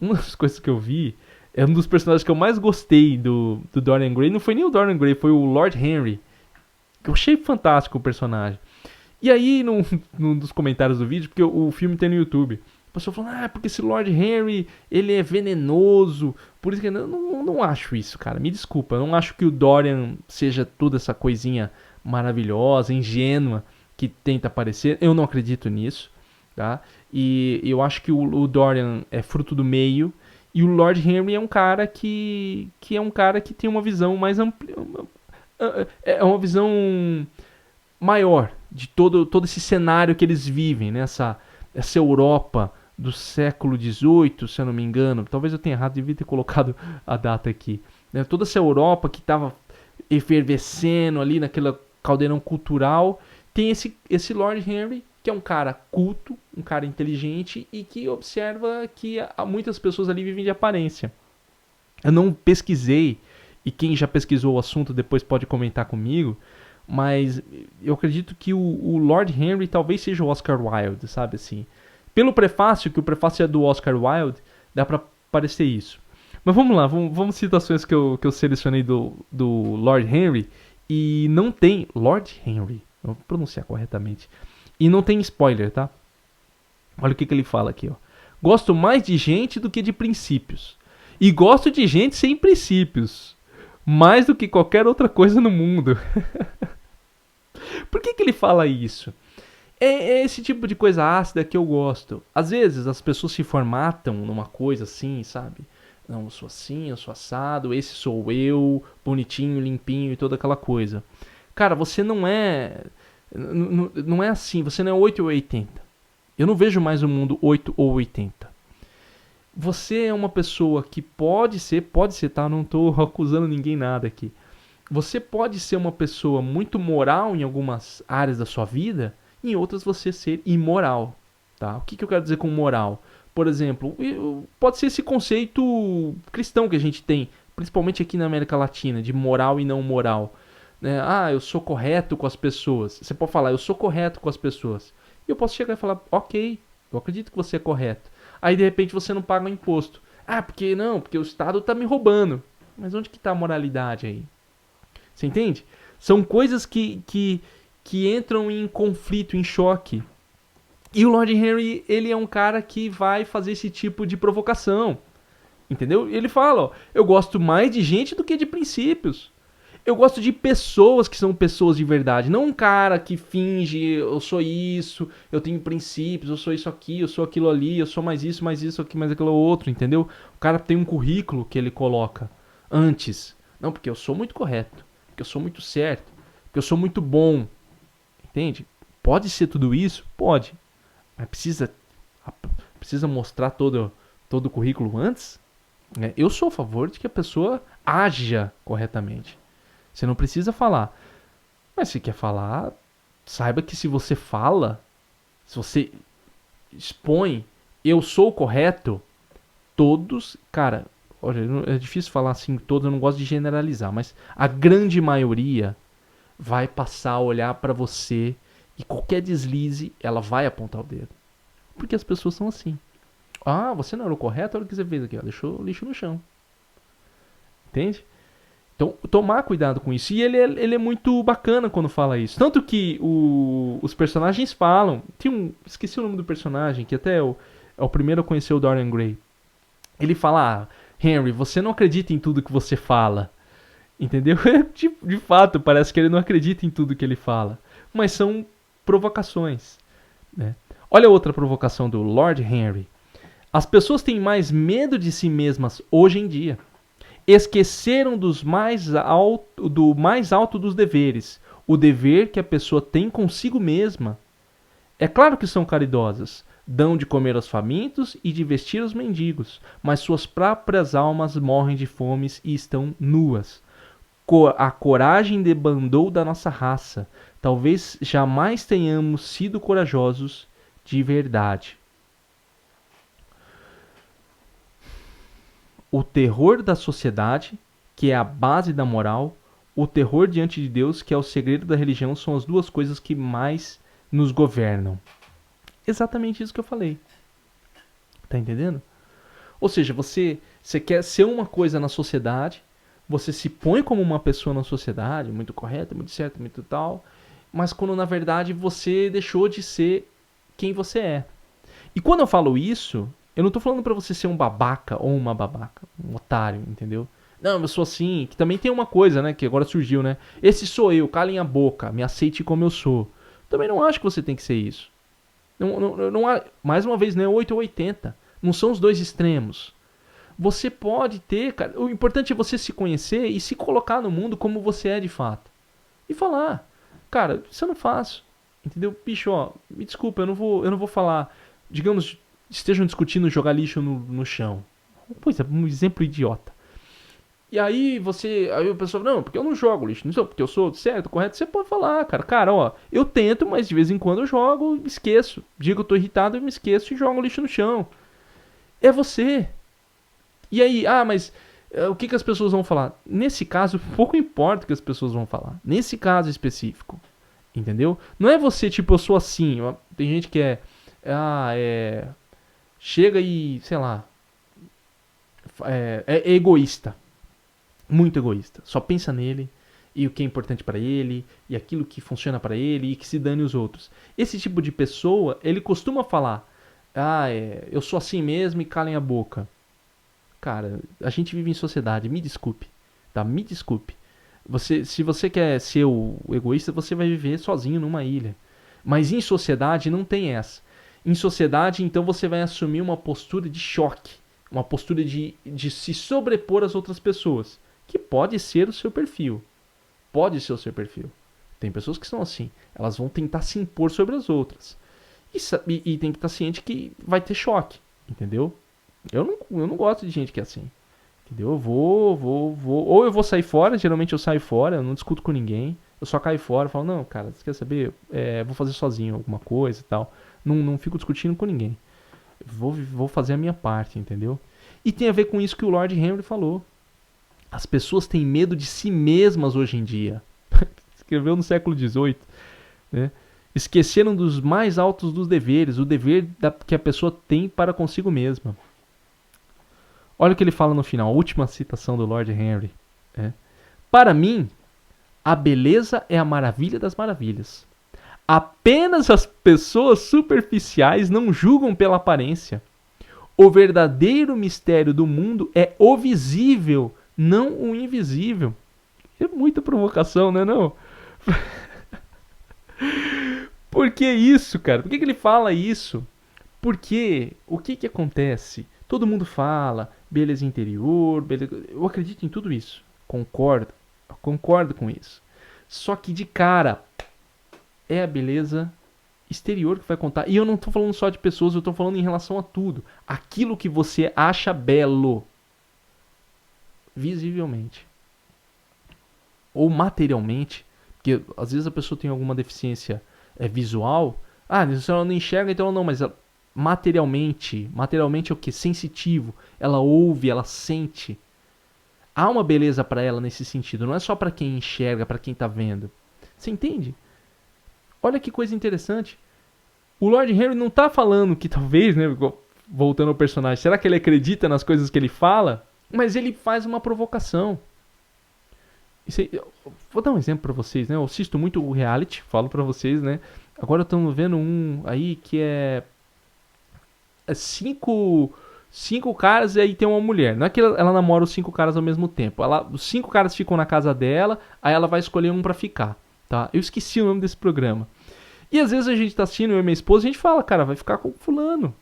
Uma das coisas que eu vi, é um dos personagens que eu mais gostei do Dorian Gray. Não foi nem o Dorian Gray, foi o Lord Henry. Eu achei fantástico o personagem. E aí, num dos comentários do vídeo, porque o filme tem no YouTube, a pessoa falou, porque esse Lord Henry, ele é venenoso. Por isso que eu não acho isso, cara. Me desculpa, eu não acho que o Dorian seja toda essa coisinha maravilhosa, ingênua, que tenta aparecer. Eu não acredito nisso, tá? E eu acho que o Dorian é fruto do meio, e o Lord Henry é um cara que tem uma visão mais ampla, é uma visão maior de todo esse cenário que eles vivem, né? Essa Europa do século XVIII, se eu não me engano. Talvez eu tenha errado, devia ter colocado a data aqui, né? Toda essa Europa que estava efervescendo ali naquele caldeirão cultural. Tem esse Lord Henry, que é um cara culto, um cara inteligente e que observa que muitas pessoas ali vivem de aparência. Eu não pesquisei, e quem já pesquisou o assunto depois pode comentar comigo, mas eu acredito que o Lord Henry talvez seja o Oscar Wilde, sabe assim? Pelo prefácio, que o prefácio é do Oscar Wilde, dá pra parecer isso. Mas vamos lá, vamos citações que eu selecionei do Lord Henry, e não tem Lord Henry. Eu vou pronunciar corretamente. E não tem spoiler, tá? Olha o que ele fala aqui, ó. Gosto mais de gente do que de princípios. E gosto de gente sem princípios. Mais do que qualquer outra coisa no mundo. Por que ele fala isso? É esse tipo de coisa ácida que eu gosto. Às vezes as pessoas se formatam numa coisa assim, sabe? Não, eu sou assim, eu sou assado, esse sou eu, bonitinho, limpinho e toda aquela coisa. Cara, você não é. Não é assim, você não é 8 ou 80. Eu não vejo mais o mundo 8 ou 80. Você é uma pessoa que pode ser, tá? Não tô acusando ninguém nada aqui. Você pode ser uma pessoa muito moral em algumas áreas da sua vida, em outras você ser imoral, tá? O que eu quero dizer com moral? Por exemplo, pode ser esse conceito cristão que a gente tem, principalmente aqui na América Latina, de moral e não moral. Né? Ah, eu sou correto com as pessoas. Você pode falar, eu sou correto com as pessoas. E eu posso chegar e falar, ok, eu acredito que você é correto. Aí de repente você não paga o imposto. Ah, porque não? Porque o Estado tá me roubando. Mas onde que tá a moralidade aí? Você entende? São coisas que entram em conflito, em choque. E o Lord Henry, ele é um cara que vai fazer esse tipo de provocação. Entendeu? Ele fala, ó, eu gosto mais de gente do que de princípios. Eu gosto de pessoas que são pessoas de verdade. Não um cara que finge, eu sou isso, eu tenho princípios, eu sou isso aqui, eu sou aquilo ali, eu sou mais isso aqui, mais aquilo outro, entendeu? O cara tem um currículo que ele coloca antes. Não, porque eu sou muito correto, porque eu sou muito certo, porque eu sou muito bom. Entende? Pode ser tudo isso? Pode. Mas precisa mostrar todo o currículo antes? Eu sou a favor de que a pessoa haja corretamente. Você não precisa falar. Mas se quer falar, saiba que se você fala, se você expõe, eu sou correto, todos, cara, olha, é difícil falar assim, todos, eu não gosto de generalizar, mas a grande maioria vai passar a olhar pra você e qualquer deslize, ela vai apontar o dedo. Porque as pessoas são assim. Ah, você não era o correto, olha o que você fez aqui, ó, deixou o lixo no chão. Entende? Então, tomar cuidado com isso. E ele é muito bacana quando fala isso. Tanto que os personagens falam. Esqueci o nome do personagem, que até é o primeiro a conhecer o Dorian Gray. Ele fala, Henry, você não acredita em tudo que você fala. Entendeu? De fato, parece que ele não acredita em tudo que ele fala. Mas são provocações. Né? Olha outra provocação do Lord Henry. As pessoas têm mais medo de si mesmas hoje em dia. Esqueceram do mais alto dos deveres, o dever que a pessoa tem consigo mesma. É claro que são caridosas, dão de comer aos famintos e de vestir aos mendigos, mas suas próprias almas morrem de fome e estão nuas. A coragem debandou da nossa raça. Talvez jamais tenhamos sido corajosos de verdade. O terror da sociedade, que é a base da moral, o terror diante de Deus, que é o segredo da religião, são as duas coisas que mais nos governam. Exatamente isso que eu falei. Tá entendendo? Ou seja, você quer ser uma coisa na sociedade, você se põe como uma pessoa na sociedade, muito correta, muito certa, muito tal, mas quando na verdade você deixou de ser quem você é. E quando eu falo isso, eu não tô falando pra você ser um babaca ou uma babaca, um otário, entendeu? Não, eu sou assim, que também tem uma coisa, né, que agora surgiu, né? Esse sou eu, calem a boca, me aceite como eu sou. Também não acho que você tem que ser isso. Não há, mais uma vez, não é 8 ou 80. Não são os dois extremos. Você pode ter, cara, o importante é você se conhecer e se colocar no mundo como você é de fato. E falar, cara, isso eu não faço. Entendeu? Bicho, ó, me desculpa, eu não vou falar, digamos, estejam discutindo jogar lixo no chão. Pois é, um exemplo idiota. E aí aí o pessoal, não, porque eu não jogo lixo, não sei, porque eu sou certo, correto. Você pode falar, cara, ó, eu tento, mas de vez em quando eu jogo, me esqueço. Digo que eu tô irritado, eu me esqueço e jogo lixo no chão. É você. E aí, mas o que as pessoas vão falar? Nesse caso, pouco importa o que as pessoas vão falar. Nesse caso específico. Entendeu? Não é você, tipo, eu sou assim. Tem gente que chega e, sei lá, é egoísta. Muito egoísta. Só pensa nele e o que é importante para ele, e aquilo que funciona para ele, e que se dane os outros. Esse tipo de pessoa, ele costuma falar, eu sou assim mesmo e calem a boca. Cara, a gente vive em sociedade, me desculpe, tá? Me desculpe. Se você quer ser o egoísta, você vai viver sozinho numa ilha. Mas em sociedade não tem essa. Em sociedade, então, você vai assumir uma postura de choque, uma postura de se sobrepor às outras pessoas, que pode ser o seu perfil. Pode ser o seu perfil. Tem pessoas que são assim. Elas vão tentar se impor sobre as outras. E tem que estar ciente que vai ter choque, entendeu? Eu não gosto de gente que é assim. Entendeu? Eu vou. Ou eu vou sair fora, geralmente eu saio fora, eu não discuto com ninguém. Eu só caio fora, falo, não, cara, você quer saber? Vou fazer sozinho alguma coisa e tal. Não fico discutindo com ninguém. Vou fazer a minha parte, entendeu? E tem a ver com isso que o Lord Henry falou. As pessoas têm medo de si mesmas hoje em dia. Escreveu no século XVIII, né? Esqueceram dos mais altos dos deveres, o dever que a pessoa tem para consigo mesma. Olha o que ele fala no final, a última citação do Lord Henry. Para mim, a beleza é a maravilha das maravilhas. Apenas as pessoas superficiais não julgam pela aparência. O verdadeiro mistério do mundo é o visível, não o invisível. É muita provocação, né, não? Por que isso, cara? Por que ele fala isso? Porque o que acontece? Todo mundo fala beleza interior, beleza... Eu acredito em tudo isso. Concordo com isso. Só que de cara é a beleza exterior que vai contar. E eu não tô falando só de pessoas, eu tô falando em relação a tudo. Aquilo que você acha belo, visivelmente ou materialmente, porque às vezes a pessoa tem alguma deficiência visual. Se ela não enxerga, então não, mas materialmente é o que? Sensitivo. Ela ouve, ela sente. Há uma beleza para ela nesse sentido, não é só para quem enxerga, para quem tá vendo. Você entende? Olha que coisa interessante. O Lord Henry não tá falando que talvez, né, voltando ao personagem, será que ele acredita nas coisas que ele fala? Mas ele faz uma provocação. Vou dar um exemplo pra vocês, né? Eu assisto muito o reality, falo pra vocês, né? Agora estamos vendo um aí que é cinco caras e aí tem uma mulher. Não é que ela namora os 5 caras ao mesmo tempo. Os 5 caras ficam na casa dela, aí ela vai escolher um pra ficar, tá? Eu esqueci o nome desse programa. E às vezes a gente tá assistindo, eu e minha esposa, a gente fala, cara, vai ficar com fulano.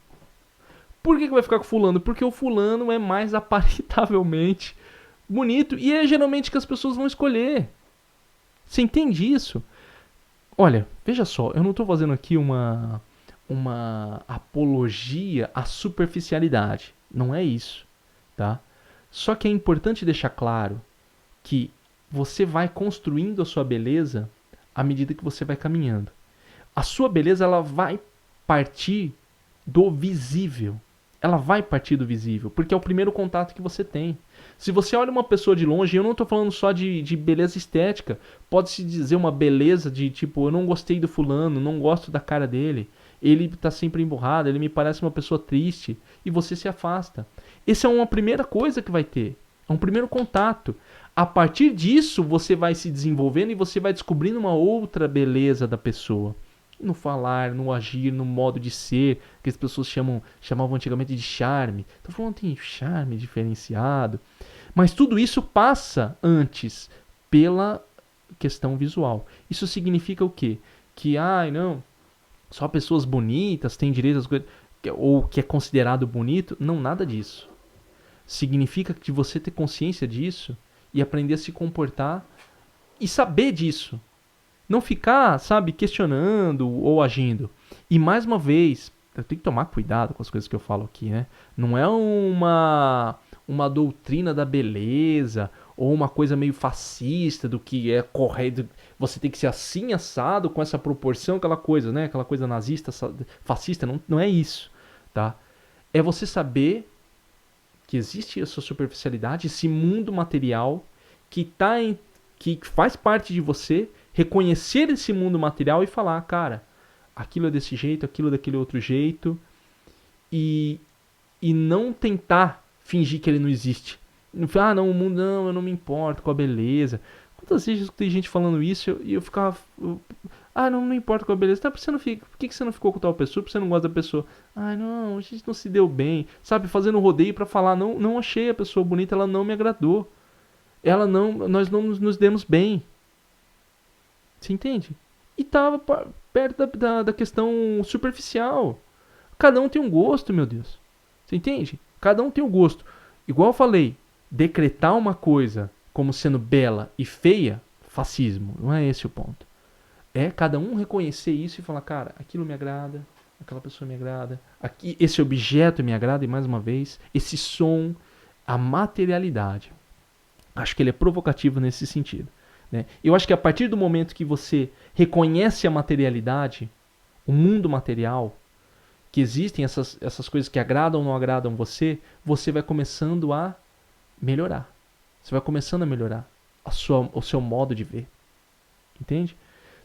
Por que vai ficar com fulano? Porque o fulano é mais aparentavelmente bonito. E é geralmente que as pessoas vão escolher. Você entende isso? Olha, veja só, eu não estou fazendo aqui uma apologia à superficialidade. Não é isso, tá? Só que é importante deixar claro que você vai construindo a sua beleza à medida que você vai caminhando. A sua beleza, ela vai partir do visível. Ela vai partir do visível, porque é o primeiro contato que você tem. Se você olha uma pessoa de longe, eu não estou falando só de beleza estética. Pode-se dizer uma beleza de tipo, eu não gostei do fulano, não gosto da cara dele. Ele está sempre emburrado, ele me parece uma pessoa triste. E você se afasta. Essa é uma primeira coisa que vai ter. É um primeiro contato. A partir disso, você vai se desenvolvendo e você vai descobrindo uma outra beleza da pessoa. No falar, no agir, no modo de ser, que as pessoas chamavam antigamente de charme. Então falando tem charme diferenciado. Mas tudo isso passa antes pela questão visual. Isso significa o quê? Que, não, só pessoas bonitas têm direito às coisas, ou que é considerado bonito. Não, nada disso. Significa que você ter consciência disso e aprender a se comportar e saber disso. Não ficar, questionando ou agindo. E mais uma vez, eu tenho que tomar cuidado com as coisas que eu falo aqui, né? Não é uma doutrina da beleza ou uma coisa meio fascista do que é correto. Você tem que ser assim, assado, com essa proporção, aquela coisa, né? Aquela coisa nazista, fascista. Não é isso, tá? É você saber que existe essa superficialidade, esse mundo material que faz parte de você, reconhecer esse mundo material e falar, cara, aquilo é desse jeito, aquilo é daquele outro jeito, e não tentar fingir que ele não existe. Não, o mundo, não, eu não me importo com a beleza. Quantas vezes eu escutei gente falando isso e eu ficava... não importa qual a beleza. Tá, por que você não ficou com tal pessoa? Por que você não gosta da pessoa? Não, a gente não se deu bem. Sabe, fazendo rodeio pra falar, não achei a pessoa bonita, ela não me agradou. Nós não nos demos bem. Você entende? E tava perto da questão superficial. Cada um tem um gosto, meu Deus. Você entende? Cada um tem um gosto. Igual eu falei, decretar uma coisa como sendo bela e feia, fascismo. Não é esse o ponto. É cada um reconhecer isso e falar, cara, aquilo me agrada, aquela pessoa me agrada, esse objeto me agrada, e mais uma vez, esse som, a materialidade. Acho que ele é provocativo nesse sentido. Né? Eu acho que a partir do momento que você reconhece a materialidade, o mundo material, que existem essas coisas que agradam ou não agradam você, você vai começando a melhorar. Você vai começando a melhorar o seu modo de ver. Entende?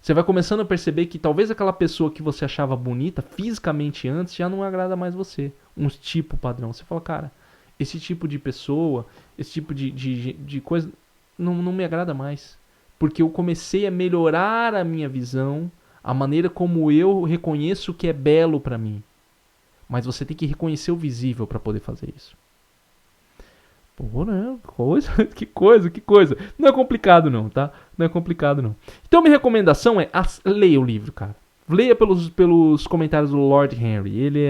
Você vai começando a perceber que talvez aquela pessoa que você achava bonita fisicamente antes já não agrada mais você. Um tipo padrão. Você fala, cara, esse tipo de pessoa, esse tipo de coisa não me agrada mais. Porque eu comecei a melhorar a minha visão, a maneira como eu reconheço o que é belo pra mim. Mas você tem que reconhecer o visível para poder fazer isso. Pô, né? Que coisa. Não é complicado não, tá? Não é complicado não. Então minha recomendação é leia o livro, cara. Leia pelos comentários do Lord Henry. Ele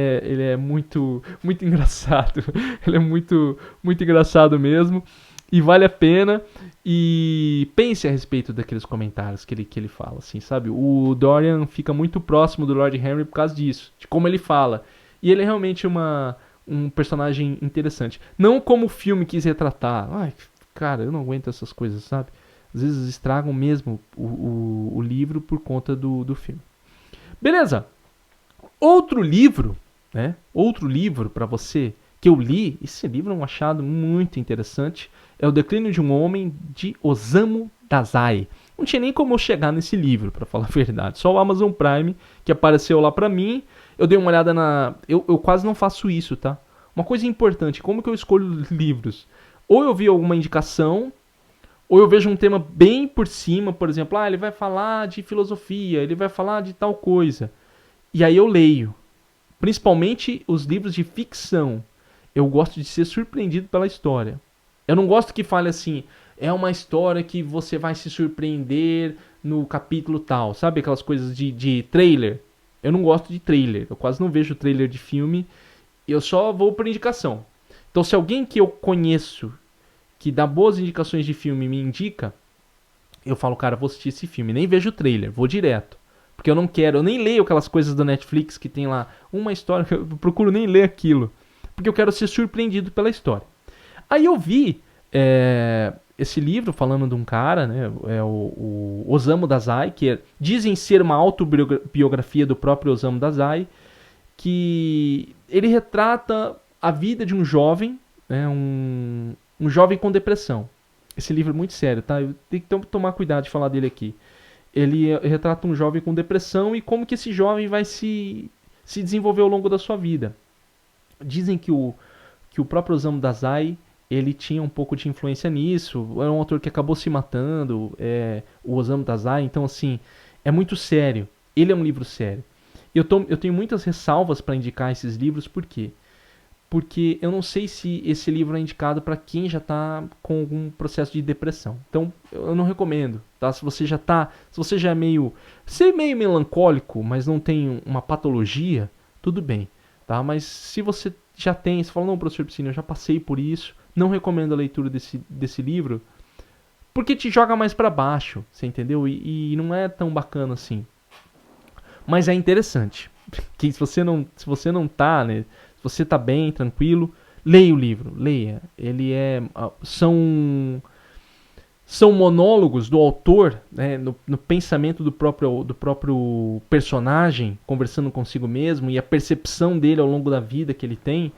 é muito engraçado. Ele é muito engraçado mesmo. E vale a pena. E pense a respeito daqueles comentários que ele fala, assim, sabe? O Dorian fica muito próximo do Lord Henry por causa disso. De como ele fala. E ele é realmente um personagem interessante. Não como o filme quis retratar. Cara, eu não aguento essas coisas, sabe? Às vezes estragam mesmo o livro por conta do filme. Beleza. Outro livro, né? Outro livro para você que eu li. Esse livro é um achado muito interessante. É O Declínio de um Homem, de Osamu Dazai. Não tinha nem como eu chegar nesse livro, para falar a verdade. Só o Amazon Prime que apareceu lá para mim. Eu dei uma olhada na... Eu quase não faço isso, tá? Uma coisa importante, como que eu escolho livros? Ou eu vi alguma indicação, ou eu vejo um tema bem por cima, por exemplo, ele vai falar de filosofia, ele vai falar de tal coisa. E aí eu leio. Principalmente os livros de ficção. Eu gosto de ser surpreendido pela história. Eu não gosto que fale assim, é uma história que você vai se surpreender no capítulo tal. Sabe aquelas coisas de trailer? Eu não gosto de trailer, eu quase não vejo trailer de filme, eu só vou por indicação. Então se alguém que eu conheço, que dá boas indicações de filme me indica, eu falo, cara, vou assistir esse filme, nem vejo o trailer, vou direto. Porque eu não quero, eu nem leio aquelas coisas da Netflix que tem lá uma história, eu procuro nem ler aquilo. Porque eu quero ser surpreendido pela história. Aí eu vi esse livro falando de um cara, né, o Osamu Dazai, que dizem ser uma autobiografia do próprio Osamu Dazai, que ele retrata a vida de um jovem, né, um jovem com depressão. Esse livro é muito sério, tá? Eu tenho que tomar cuidado de falar dele aqui. Ele retrata um jovem com depressão e como que esse jovem vai se desenvolver ao longo da sua vida. Dizem que o próprio Osamu Dazai, ele tinha um pouco de influência nisso. É um autor que acabou se matando, o Osamu Dazai. Então, assim, é muito sério. Ele é um livro sério. Eu tenho muitas ressalvas para indicar esses livros, por quê? Porque eu não sei se esse livro é indicado para quem já está com algum processo de depressão. Então, eu não recomendo, tá? Se você já é meio melancólico, mas não tem uma patologia, tudo bem, tá? Mas se você já tem, você fala, não, professor Piscina, eu já passei por isso, não recomendo a leitura desse livro, porque te joga mais para baixo, você entendeu? E não é tão bacana assim. Mas é interessante. Que se você não tá, né? Se você tá bem, tranquilo, leia o livro, leia. São monólogos do autor, né, no pensamento do próprio personagem, conversando consigo mesmo, e a percepção dele ao longo da vida que ele tem,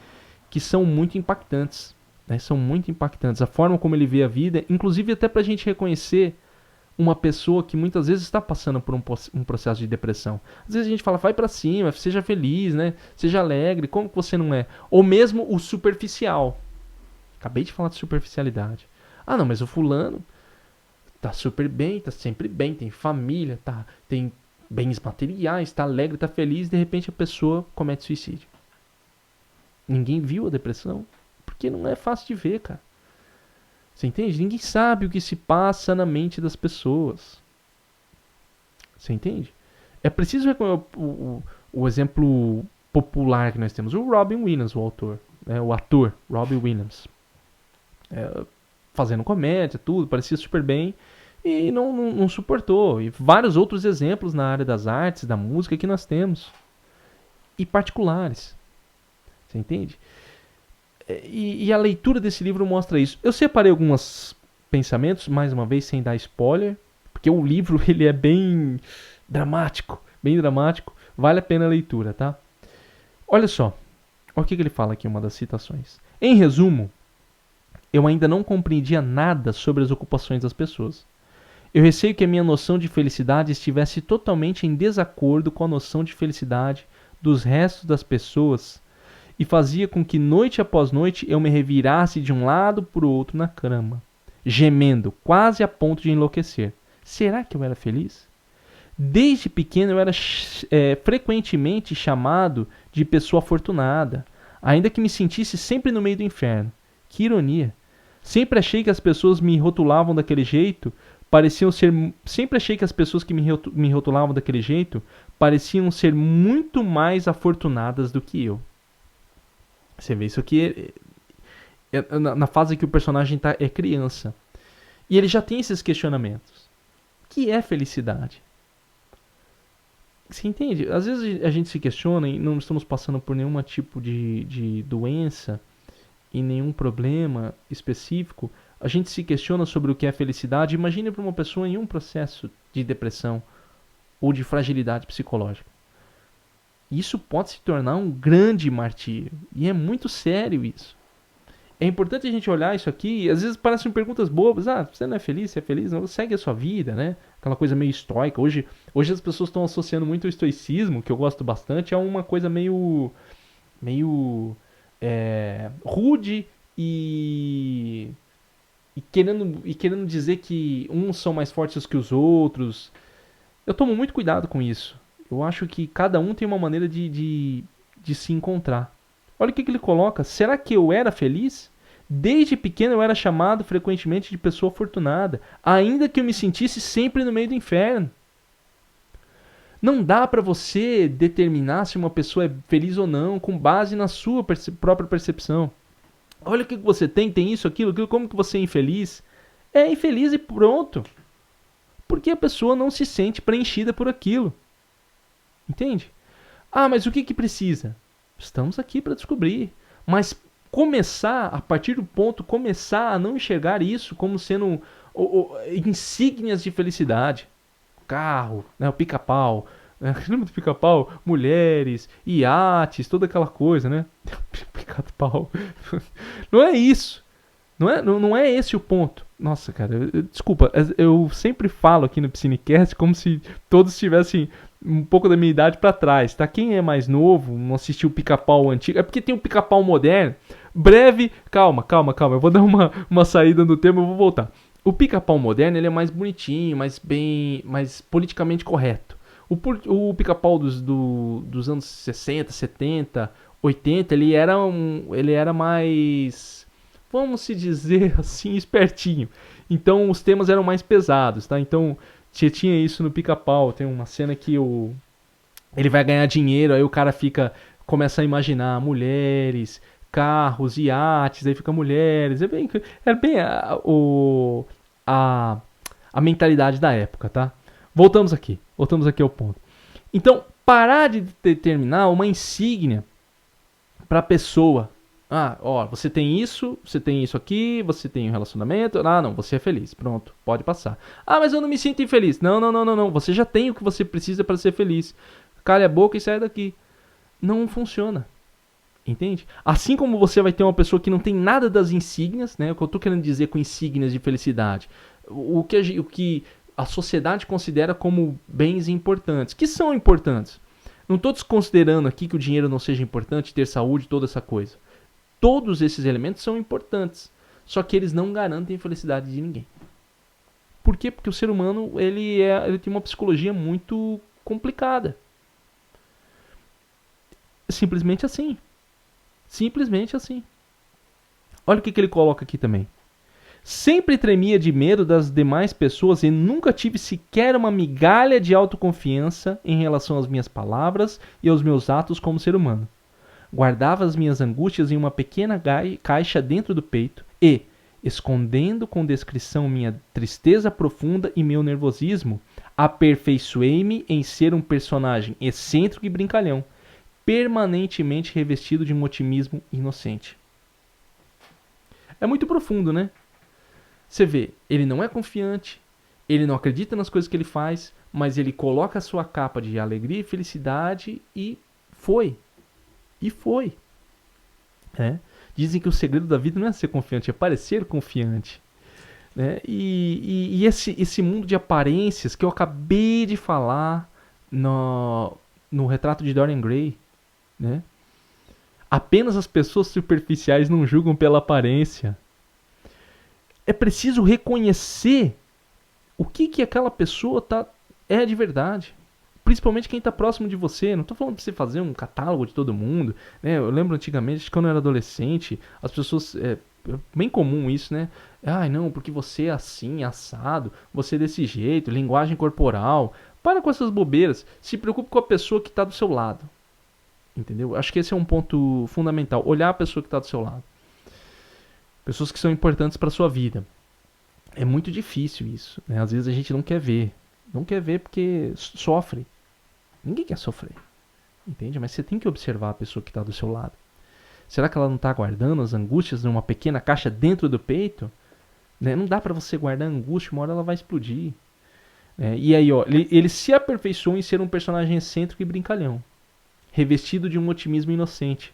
que são muito impactantes. Né, são muito impactantes. A forma como ele vê a vida, inclusive até pra gente reconhecer uma pessoa que muitas vezes está passando por um processo de depressão. Às vezes a gente fala, vai pra cima, seja feliz, né? Seja alegre, como que você não é? Ou mesmo o superficial. Acabei de falar de superficialidade. Não, mas o fulano tá super bem, tá sempre bem, tem família, tem bens materiais, tá alegre, tá feliz, de repente a pessoa comete suicídio. Ninguém viu a depressão, porque não é fácil de ver, cara. Você entende? Ninguém sabe o que se passa na mente das pessoas. Você entende? É preciso ver o exemplo popular que nós temos. O Robin Williams, o autor. O ator, Robin Williams. Fazendo comédia, tudo, parecia super bem. E não suportou. E vários outros exemplos na área das artes, da música que nós temos. E particulares. Você entende? E a leitura desse livro mostra isso. Eu separei alguns pensamentos, mais uma vez, sem dar spoiler. Porque o livro ele é bem dramático. Bem dramático. Vale a pena a leitura, tá? Olha só. Olha o que ele fala aqui, uma das citações. Em resumo, eu ainda não compreendia nada sobre as ocupações das pessoas. Eu receio que a minha noção de felicidade estivesse totalmente em desacordo com a noção de felicidade dos restos das pessoas e fazia com que noite após noite eu me revirasse de um lado para o outro na cama, gemendo, quase a ponto de enlouquecer. Será que eu era feliz? Desde pequeno eu era frequentemente chamado de pessoa afortunada, ainda que me sentisse sempre no meio do inferno. Que ironia! Sempre achei que as pessoas me rotulavam daquele jeito, sempre achei que as pessoas que me rotulavam daquele jeito pareciam ser muito mais afortunadas do que eu. Você vê, isso aqui na fase que o personagem é criança. E ele já tem esses questionamentos. O que é felicidade? Você entende? Às vezes a gente se questiona e não estamos passando por nenhum tipo de doença e nenhum problema específico. A gente se questiona sobre o que é felicidade. Imagine para uma pessoa em um processo de depressão ou de fragilidade psicológica. Isso pode se tornar um grande martírio. E é muito sério isso. É importante a gente olhar isso aqui. E às vezes parecem perguntas bobas. Você não é feliz? Você é feliz? Não, segue a sua vida, né? Aquela coisa meio estoica. Hoje as pessoas estão associando muito o estoicismo, que eu gosto bastante, a uma coisa meio rude e querendo dizer que uns são mais fortes que os outros. Eu tomo muito cuidado com isso. Eu acho que cada um tem uma maneira de se encontrar. Olha o que ele coloca. Será que eu era feliz? Desde pequeno eu era chamado frequentemente de pessoa afortunada, ainda que eu me sentisse sempre no meio do inferno. Não dá para você determinar se uma pessoa é feliz ou não com base na sua própria percepção. Olha o que você tem isso, aquilo, como que você é infeliz? É infeliz e pronto. Porque a pessoa não se sente preenchida por aquilo. Entende? Mas o que precisa? Estamos aqui para descobrir. Mas a partir do ponto, começar a não enxergar isso como sendo insígnias de felicidade. Carro, né, o pica-pau. Lembra do pica-pau? Mulheres, iates, toda aquela coisa, né? Pica-pau. Não é isso. Não é esse o ponto. Nossa, cara, desculpa. Eu sempre falo aqui no Psinecast como se todos tivessem um pouco da minha idade pra trás, tá? Quem é mais novo, não assistiu o pica-pau antigo, é porque tem o pica-pau moderno. Breve, calma. Eu vou dar uma saída no tema, eu vou voltar. O pica-pau moderno, ele é mais bonitinho, mais politicamente correto. O pica-pau dos anos 60, 70, 80, ele era mais, vamos se dizer assim, espertinho. Então os temas eram mais pesados, tá? Então tinha isso no pica-pau. Tem uma cena que ele vai ganhar dinheiro, aí o cara começa a imaginar mulheres, carros, iates, aí fica mulheres. É bem a mentalidade da época, tá? Voltamos aqui ao ponto. Então, parar de determinar uma insígnia para a pessoa. Você tem isso aqui, você tem um relacionamento. Não, você é feliz. Pronto, pode passar. Mas eu não me sinto infeliz. Não. Você já tem o que você precisa para ser feliz. Cale a boca e sai daqui. Não funciona. Entende? Assim como você vai ter uma pessoa que não tem nada das insígnias, né? O que eu estou querendo dizer com insígnias de felicidade. O que a sociedade considera como bens importantes. Que são importantes. Não estou desconsiderando aqui que o dinheiro não seja importante, ter saúde, toda essa coisa. Todos esses elementos são importantes. Só que eles não garantem a felicidade de ninguém. Por quê? Porque o ser humano ele tem uma psicologia muito complicada. Simplesmente assim. Simplesmente assim. Olha o que ele coloca aqui também. Sempre tremia de medo das demais pessoas e nunca tive sequer uma migalha de autoconfiança em relação às minhas palavras e aos meus atos como ser humano. Guardava as minhas angústias em uma pequena caixa dentro do peito e, escondendo com discrição minha tristeza profunda e meu nervosismo, aperfeiçoei-me em ser um personagem excêntrico e brincalhão, permanentemente revestido de um otimismo inocente. É muito profundo, né? Você vê, ele não é confiante, ele não acredita nas coisas que ele faz, mas ele coloca a sua capa de alegria e felicidade e foi. E foi. É. Dizem que o segredo da vida não é ser confiante, é parecer confiante. Né? E esse mundo de aparências que eu acabei de falar no retrato de Dorian Gray, né? Apenas as pessoas superficiais não julgam pela aparência. É preciso reconhecer o que aquela pessoa é de verdade. Principalmente quem está próximo de você. Não estou falando para você fazer um catálogo de todo mundo. Né? Eu lembro antigamente, quando eu era adolescente, as pessoas... É bem comum isso, né? Ai, não, porque você é assim, assado. Você é desse jeito, linguagem corporal. Para com essas bobeiras. Se preocupe com a pessoa que está do seu lado. Entendeu? Acho que esse é um ponto fundamental. Olhar a pessoa que está do seu lado. Pessoas que são importantes para sua vida. É muito difícil isso, né? Às vezes a gente não quer ver. Não quer ver porque sofre. Ninguém quer sofrer. Entende? Mas você tem que observar a pessoa que está do seu lado. Será que ela não está guardando as angústias numa pequena caixa dentro do peito? Né? Não dá para você guardar angústia, uma hora ela vai explodir. E aí, ó, ele se aperfeiçoou em ser um personagem excêntrico e brincalhão. Revestido de um otimismo inocente.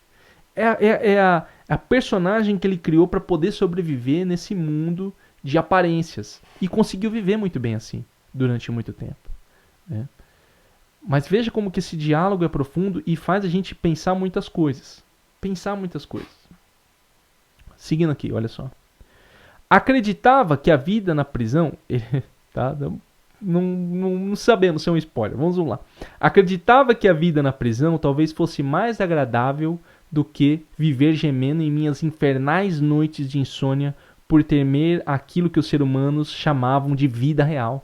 É a personagem que ele criou para poder sobreviver nesse mundo de aparências. E conseguiu viver muito bem assim, durante muito tempo. Né? Mas veja como que esse diálogo é profundo e faz a gente pensar muitas coisas. Pensar muitas coisas. Seguindo aqui, olha só. Acreditava que a vida na prisão... Tá? Não sabemos se é um spoiler. Vamos lá. Acreditava que a vida na prisão talvez fosse mais agradável do que viver gemendo em minhas infernais noites de insônia por temer aquilo que os seres humanos chamavam de vida real.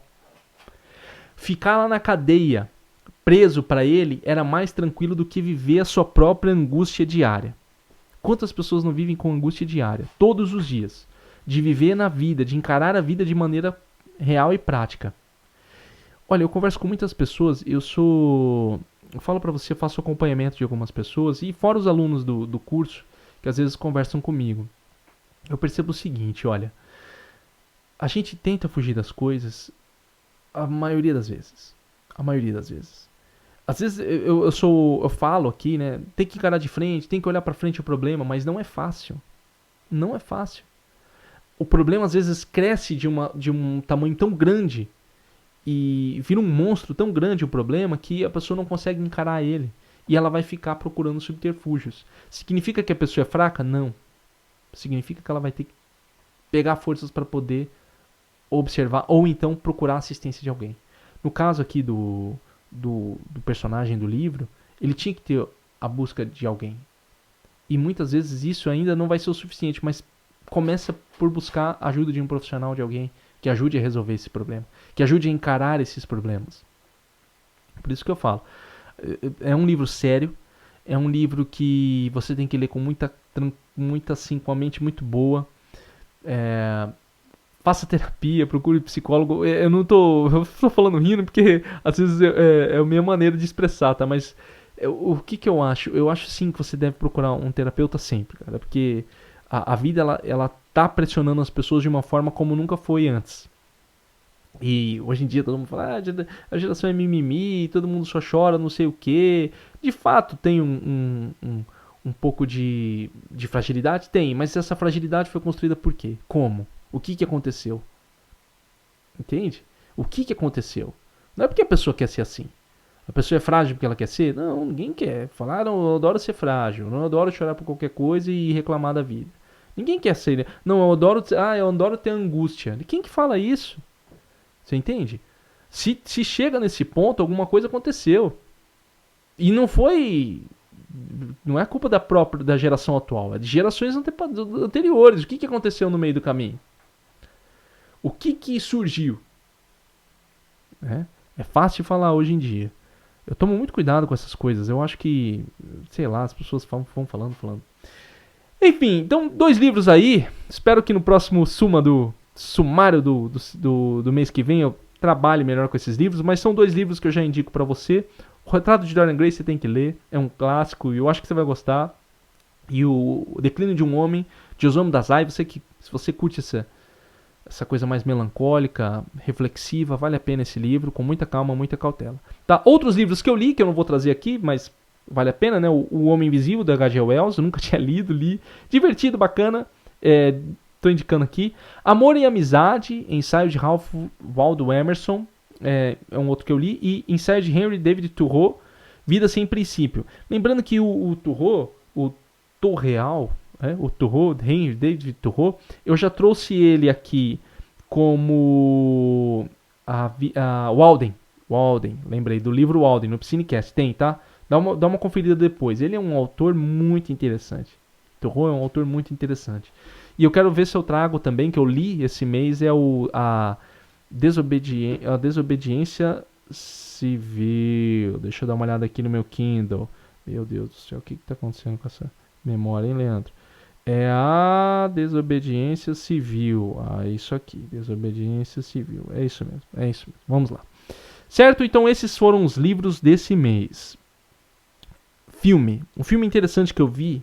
Ficar lá na cadeia, preso para ele, era mais tranquilo do que viver a sua própria angústia diária. Quantas pessoas não vivem com angústia diária? Todos os dias. De viver na vida, de encarar a vida de maneira real e prática. Olha, eu converso com muitas pessoas, eu falo pra você, eu faço acompanhamento de algumas pessoas, e fora os alunos do curso, que às vezes conversam comigo. Eu percebo o seguinte, olha, a gente tenta fugir das coisas a maioria das vezes. A maioria das vezes. Às vezes eu falo aqui, né, tem que encarar de frente, tem que olhar pra frente o problema, mas não é fácil. Não é fácil. O problema às vezes cresce de um tamanho tão grande e vira um monstro tão grande o problema que a pessoa não consegue encarar ele. E ela vai ficar procurando subterfúgios. Significa que a pessoa é fraca? Não. Significa que ela vai ter que pegar forças para poder observar ou então procurar assistência de alguém. No caso aqui do personagem do livro, ele tinha que ter a busca de alguém. E muitas vezes isso ainda não vai ser o suficiente, mas começa por buscar a ajuda de um profissional, de alguém que ajude a resolver esse problema, que ajude a encarar esses problemas. Por isso que eu falo, é um livro sério, é um livro que você tem que ler com muita assim, com a mente muito boa. Faça terapia, procure psicólogo. Eu não tô falando rindo porque às vezes é a minha maneira de expressar, tá? Mas o que eu acho? Eu acho sim que você deve procurar um terapeuta sempre, cara, porque a vida ela tá pressionando as pessoas de uma forma como nunca foi antes. E hoje em dia todo mundo fala, a geração é mimimi, todo mundo só chora, não sei o quê. De fato tem um pouco de fragilidade? Tem, mas essa fragilidade foi construída por quê? Como? O que aconteceu? Entende? O que aconteceu? Não é porque a pessoa quer ser assim. A pessoa é frágil porque ela quer ser? Não, ninguém quer. Falar, não, eu adoro ser frágil, não, eu adoro chorar por qualquer coisa e reclamar da vida. Ninguém quer ser. Não, eu adoro ter angústia. Quem que fala isso? Você entende? Se chega nesse ponto, alguma coisa aconteceu. E não é culpa da geração atual, é de gerações anteriores. O que aconteceu no meio do caminho? O que surgiu? É fácil falar hoje em dia. Eu tomo muito cuidado com essas coisas. Eu acho que, sei lá, as pessoas vão falando. Enfim, então 2 livros aí. Espero que no próximo sumário do mês que vem eu trabalhe melhor com esses livros. Mas são 2 livros que eu já indico pra você. O Retrato de Dorian Gray você tem que ler. É um clássico e eu acho que você vai gostar. E o Declínio de um Homem, de Osamu Dazai. Se você curte essa coisa mais melancólica, reflexiva, vale a pena esse livro, com muita calma, muita cautela. Tá? Outros livros que eu li, que eu não vou trazer aqui, mas vale a pena, né? O Homem Invisível, da H.G. Wells, eu nunca tinha lido, li. Divertido, bacana, tô indicando aqui. Amor e Amizade, ensaio de Ralph Waldo Emerson, é um outro que eu li. E ensaio de Henry David Thoreau, Vida Sem Princípio. Lembrando que o Thoreau, o Thoreau, o Thoreau, Henry David Thoreau, eu já trouxe ele aqui como a Walden, lembrei do livro Walden, no Piscinecast, tem, tá? Dá uma conferida depois. Ele é um autor muito interessante. Thoreau é um autor muito interessante. E eu quero ver se eu trago também, que eu li esse mês, a Desobediência Civil. Deixa eu dar uma olhada aqui no meu Kindle. Meu Deus do céu, o que está acontecendo com essa memória, hein, Leandro? É a Desobediência Civil. Isso aqui, Desobediência Civil. É isso mesmo. Vamos lá. Certo? Então esses foram os livros desse mês. Um filme interessante que eu vi.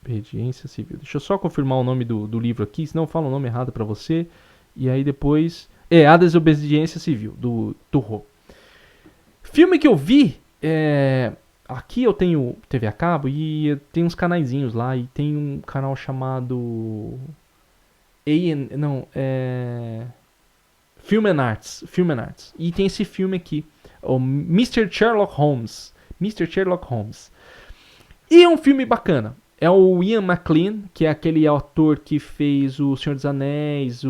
Obediência Civil. Deixa eu só confirmar o nome do livro aqui, senão eu falo o nome errado pra você. E aí depois... A Desobediência Civil, do Thoreau. Filme que eu vi... Aqui eu tenho TV a cabo e tem uns canaizinhos lá. E tem um canal chamado... Film and Arts. E tem esse filme aqui. O Mr. Sherlock Holmes. E é um filme bacana. É o Ian McKellen, que é aquele ator que fez o Senhor dos Anéis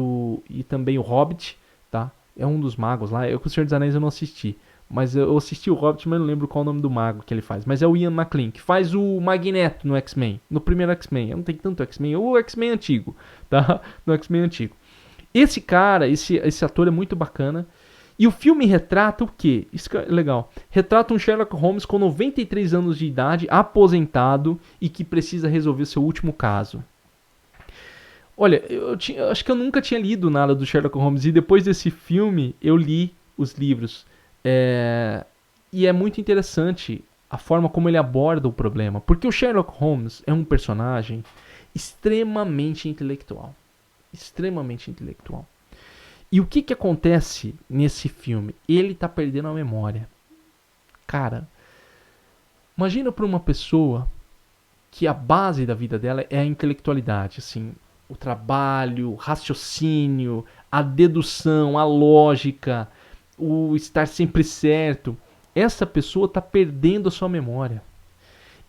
e também o Hobbit, tá? É um dos magos lá. Com o Senhor dos Anéis eu não assisti. Mas eu assisti o Hobbit, mas não lembro qual é o nome do mago que ele faz. Mas é o Ian McKellen, que faz o Magneto no X-Men. No primeiro X-Men. Eu não tenho tanto X-Men. O X-Men antigo, tá? No X-Men antigo. Esse cara, esse ator é muito bacana. E o filme retrata o quê? Isso que é legal. Retrata um Sherlock Holmes com 93 anos de idade, aposentado e que precisa resolver seu último caso. Olha, eu acho que eu nunca tinha lido nada do Sherlock Holmes e depois desse filme eu li os livros. E é muito interessante a forma como ele aborda o problema. Porque o Sherlock Holmes é um personagem extremamente intelectual. E o que acontece nesse filme? Ele tá perdendo a memória. Cara, imagina para uma pessoa que a base da vida dela é a intelectualidade, assim, o trabalho, o raciocínio, a dedução, a lógica, o estar sempre certo. Essa pessoa tá perdendo a sua memória.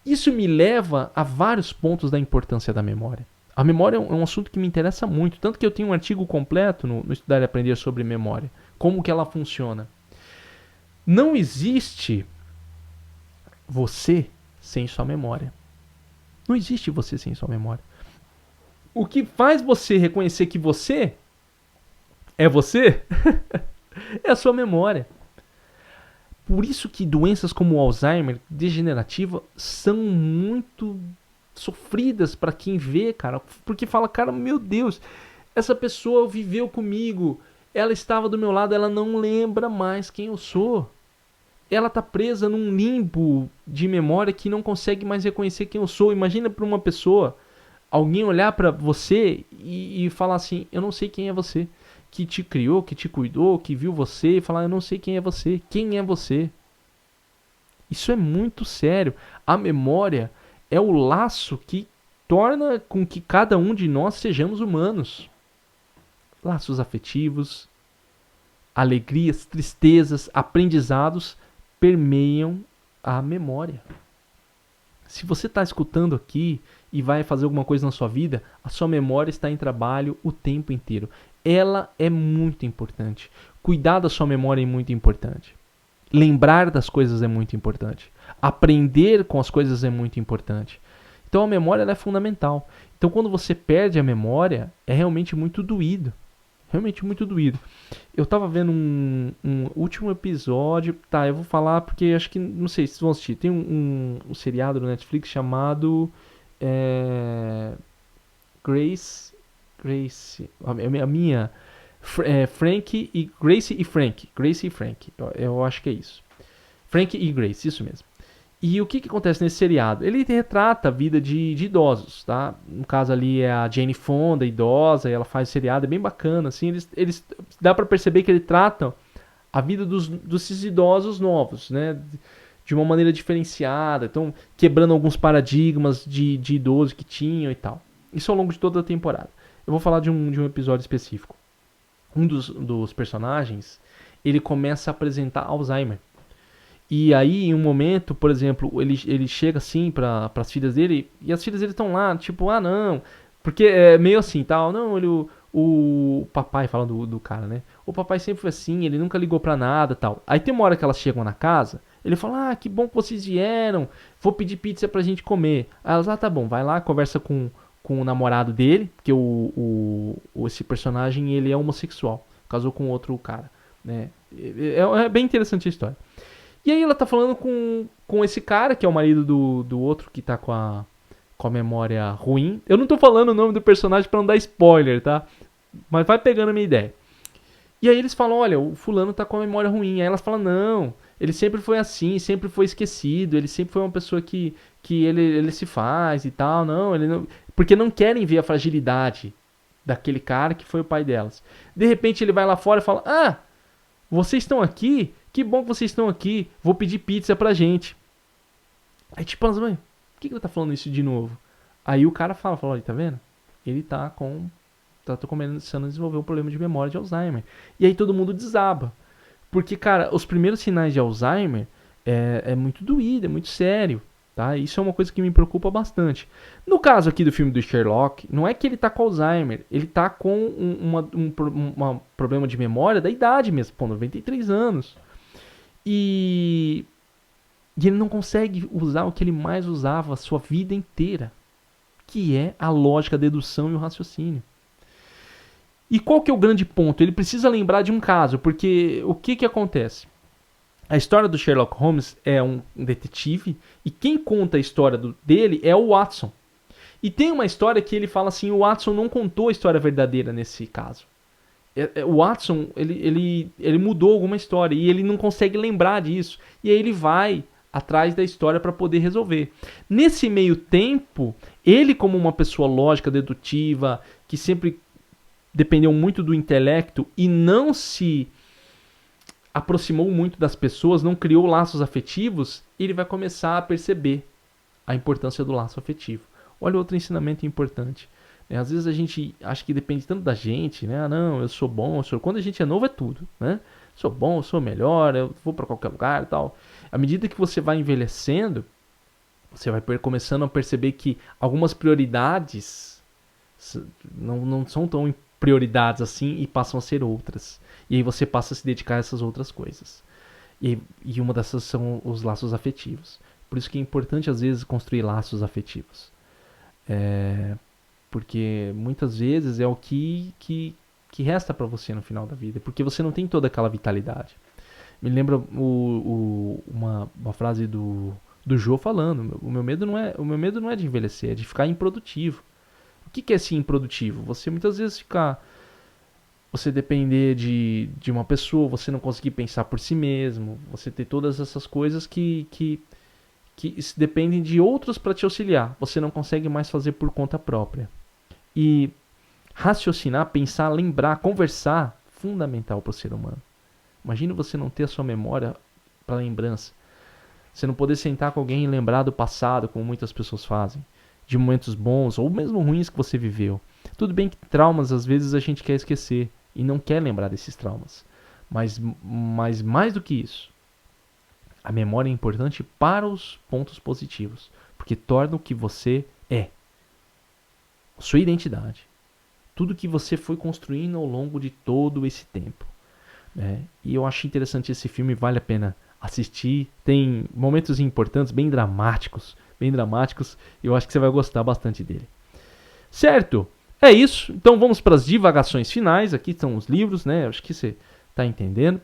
Isso me leva a vários pontos da importância da memória. A memória é um assunto que me interessa muito, tanto que eu tenho um artigo completo no Estudar e Aprender sobre memória, como que ela funciona. Não existe você sem sua memória. Não existe você sem sua memória. O que faz você reconhecer que você é você é a sua memória. Por isso que doenças como o Alzheimer degenerativa são muito sofridas para quem vê, cara, porque fala, cara, meu Deus, essa pessoa viveu comigo, ela estava do meu lado, ela não lembra mais quem eu sou, ela tá presa num limbo de memória que não consegue mais reconhecer quem eu sou. Imagina para uma pessoa, alguém olhar para você e falar assim, eu não sei quem é você, que te criou, que te cuidou, que viu você, e falar, eu não sei quem é você, isso é muito sério. A memória é o laço que torna com que cada um de nós sejamos humanos. Laços afetivos, alegrias, tristezas, aprendizados permeiam a memória. Se você está escutando aqui e vai fazer alguma coisa na sua vida, a sua memória está em trabalho o tempo inteiro. ela é muito importante. Cuidar da sua memória é muito importante. Lembrar das coisas é muito importante. Aprender com as coisas é muito importante. Então a memória ela é fundamental. Então quando você perde a memória, é realmente muito doído. Realmente muito doído. Eu tava vendo um último episódio. Tá, eu vou falar porque acho que. Não sei se vocês vão assistir. Tem um seriado no Netflix chamado. Grace. Grace. A minha. Frank e. Grace e Frank. Grace e Frank. Eu acho que é isso. Frank e Grace, isso mesmo. E o que acontece nesse seriado? Ele retrata a vida de idosos, tá? No caso ali é a Jane Fonda, idosa, e ela faz o seriado, é bem bacana, assim. Eles dá pra perceber que eles tratam a vida desses idosos novos, né? De uma maneira diferenciada, então quebrando alguns paradigmas de idosos que tinham e tal. Isso ao longo de toda a temporada. Eu vou falar de um episódio específico. Um dos personagens, ele começa a apresentar Alzheimer. E aí, em um momento, por exemplo, ele chega assim para as filhas dele, e as filhas dele estão lá, tipo, ah, não. Porque é meio assim, tal, não, o papai, falando do cara, né? O papai sempre foi assim, ele nunca ligou pra nada, tal. Aí tem uma hora que elas chegam na casa, ele fala, ah, que bom que vocês vieram, vou pedir pizza pra gente comer. Aí elas, ah, tá bom, vai lá, conversa com o namorado dele, porque esse personagem, ele é homossexual, casou com outro cara, né? É bem interessante a história. E aí ela tá falando com esse cara, que é o marido do outro, que tá com a memória ruim. Eu não tô falando o nome do personagem pra não dar spoiler, tá? Mas vai pegando a minha ideia. E aí eles falam, olha, o fulano tá com a memória ruim. Aí elas falam, não, ele sempre foi assim, sempre foi esquecido, ele sempre foi uma pessoa que ele se faz e tal, não, ele não... Porque não querem ver a fragilidade daquele cara que foi o pai delas. De repente ele vai lá fora e fala, ah, vocês estão aqui? Que bom que vocês estão aqui. Vou pedir pizza pra gente. Aí tipo, elas, mãe, por que ele tá falando isso de novo? Aí o cara fala, olha, tá vendo? Ele tá começando a desenvolver um problema de memória de Alzheimer. E aí todo mundo desaba. Porque, cara, os primeiros sinais de Alzheimer é muito doído, é muito sério. Tá? Isso é uma coisa que me preocupa bastante. No caso aqui do filme do Sherlock, não é que ele tá com Alzheimer, ele tá com um problema de memória da idade mesmo, 93 anos. E ele não consegue usar o que ele mais usava a sua vida inteira, que é a lógica, a dedução e o raciocínio. E qual que é o grande ponto? Ele precisa lembrar de um caso, porque o que acontece? A história do Sherlock Holmes é um detetive, e quem conta a história dele é o Watson. E tem uma história que ele fala assim, o Watson não contou a história verdadeira nesse caso. O Watson, ele mudou alguma história, e ele não consegue lembrar disso. E aí ele vai atrás da história para poder resolver. Nesse meio tempo, ele como uma pessoa lógica, dedutiva, que sempre dependeu muito do intelecto e não se aproximou muito das pessoas, não criou laços afetivos, ele vai começar a perceber a importância do laço afetivo. Olha outro ensinamento importante. Às vezes a gente acha que depende tanto da gente, né? Ah, não, eu sou bom, quando a gente é novo é tudo, né? Sou bom, sou melhor, eu vou para qualquer lugar e tal. À medida que você vai envelhecendo, você vai começando a perceber que algumas prioridades não são tão prioridades assim e passam a ser outras. E aí você passa a se dedicar a essas outras coisas. E uma dessas são os laços afetivos. Por isso que é importante, às vezes, construir laços afetivos. Porque muitas vezes é o que resta para você no final da vida. Porque você não tem toda aquela vitalidade. Me lembra uma frase do Jô falando. O meu medo não é de envelhecer, é de ficar improdutivo. O que é ser improdutivo? Você muitas vezes você depender de uma pessoa, você não conseguir pensar por si mesmo, você ter todas essas coisas que dependem de outros para te auxiliar. Você não consegue mais fazer por conta própria. E raciocinar, pensar, lembrar, conversar, fundamental para o ser humano. Imagina você não ter a sua memória para lembrança. Você não poder sentar com alguém e lembrar do passado, como muitas pessoas fazem. De momentos bons ou mesmo ruins que você viveu. Tudo bem que traumas às vezes a gente quer esquecer e não quer lembrar desses traumas. Mas mais do que isso, a memória é importante para os pontos positivos, porque torna o que você é, sua identidade. tudo que você foi construindo ao longo de todo esse tempo, né? E eu acho interessante esse filme, vale a pena assistir. Tem momentos importantes, bem dramáticos, e eu acho que você vai gostar bastante dele. Certo? É isso. Então vamos para as divagações finais. Aqui estão os livros, né? Acho que você está entendendo.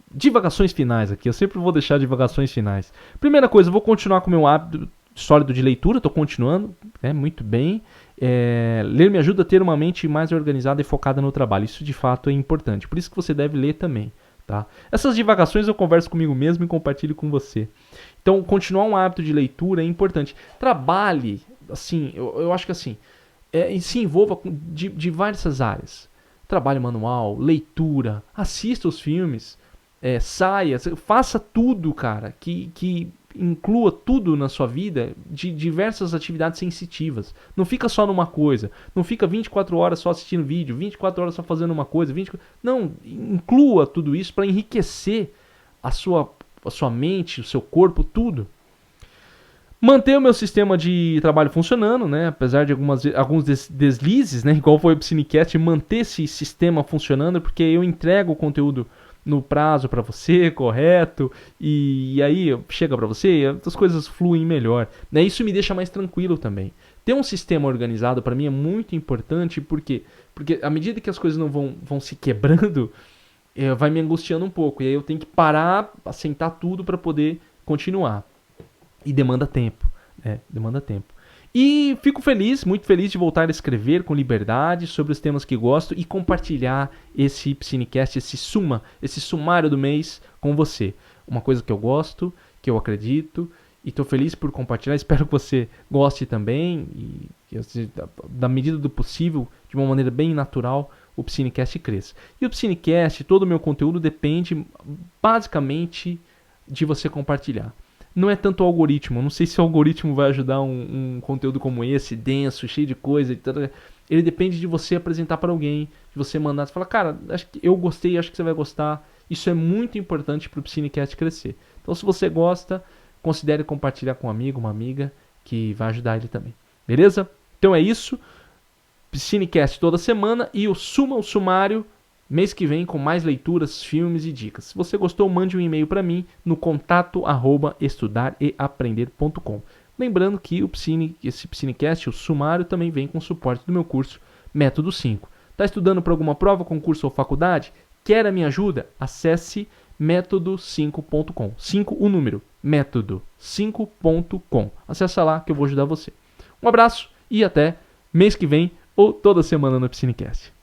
Divagações finais aqui. Eu sempre vou deixar divagações finais. Primeira coisa, eu vou continuar com o meu hábito sólido de leitura. Estou continuando, muito bem. Ler me ajuda a ter uma mente mais organizada e focada no trabalho. Isso de fato é importante. Por isso que você deve ler também. Tá? Essas divagações eu converso comigo mesmo e compartilho com você. Então, continuar um hábito de leitura é importante. Trabalhe, assim, eu acho que assim, se envolva de diversas áreas. Trabalho manual, leitura, assista os filmes, saia, faça tudo, cara, que inclua tudo na sua vida de diversas atividades sensitivas. Não fica só numa coisa. Não fica 24 horas só assistindo vídeo, 24 horas só fazendo uma coisa. Não, inclua tudo isso para enriquecer a sua mente, o seu corpo, tudo. Manter o meu sistema de trabalho funcionando, né? Apesar de alguns deslizes, né? Igual foi o Psinecast, manter esse sistema funcionando, porque eu entrego o conteúdo no prazo para você, correto, e aí chega para você e as coisas fluem melhor, né? Isso me deixa mais tranquilo também. Ter um sistema organizado para mim é muito importante, porque à medida que as coisas não vão se quebrando, vai me angustiando um pouco, e aí eu tenho que parar, assentar tudo para poder continuar. E demanda tempo, né? Demanda tempo. E fico feliz, muito feliz de voltar a escrever com liberdade sobre os temas que gosto e compartilhar esse Psinecast, esse sumário do mês com você. Uma coisa que eu gosto, que eu acredito e estou feliz por compartilhar. Espero que você goste também e que, da medida do possível, de uma maneira bem natural, o Psinecast cresça. E o Psinecast, todo o meu conteúdo depende basicamente de você compartilhar. Não é tanto o algoritmo. Não sei se o algoritmo vai ajudar um conteúdo como esse, denso, cheio de coisa. Ele depende de você apresentar para alguém, de você mandar. Você fala, cara, acho que eu gostei, acho que você vai gostar. Isso é muito importante para o Psinecast crescer. Então, se você gosta, considere compartilhar com um amigo, uma amiga, que vai ajudar ele também. Beleza? Então é isso. Psinecast toda semana e o sumário mês que vem com mais leituras, filmes e dicas. Se você gostou, mande um e-mail para mim no contato@estudareaprender.com. Lembrando que esse Psinecast, o sumário, também vem com suporte do meu curso Método 5. Está estudando para alguma prova, concurso ou faculdade? Quer a minha ajuda? Acesse método5.com. 5 o número, método5.com. Acesse lá que eu vou ajudar você. Um abraço e até mês que vem ou toda semana no Psinecast.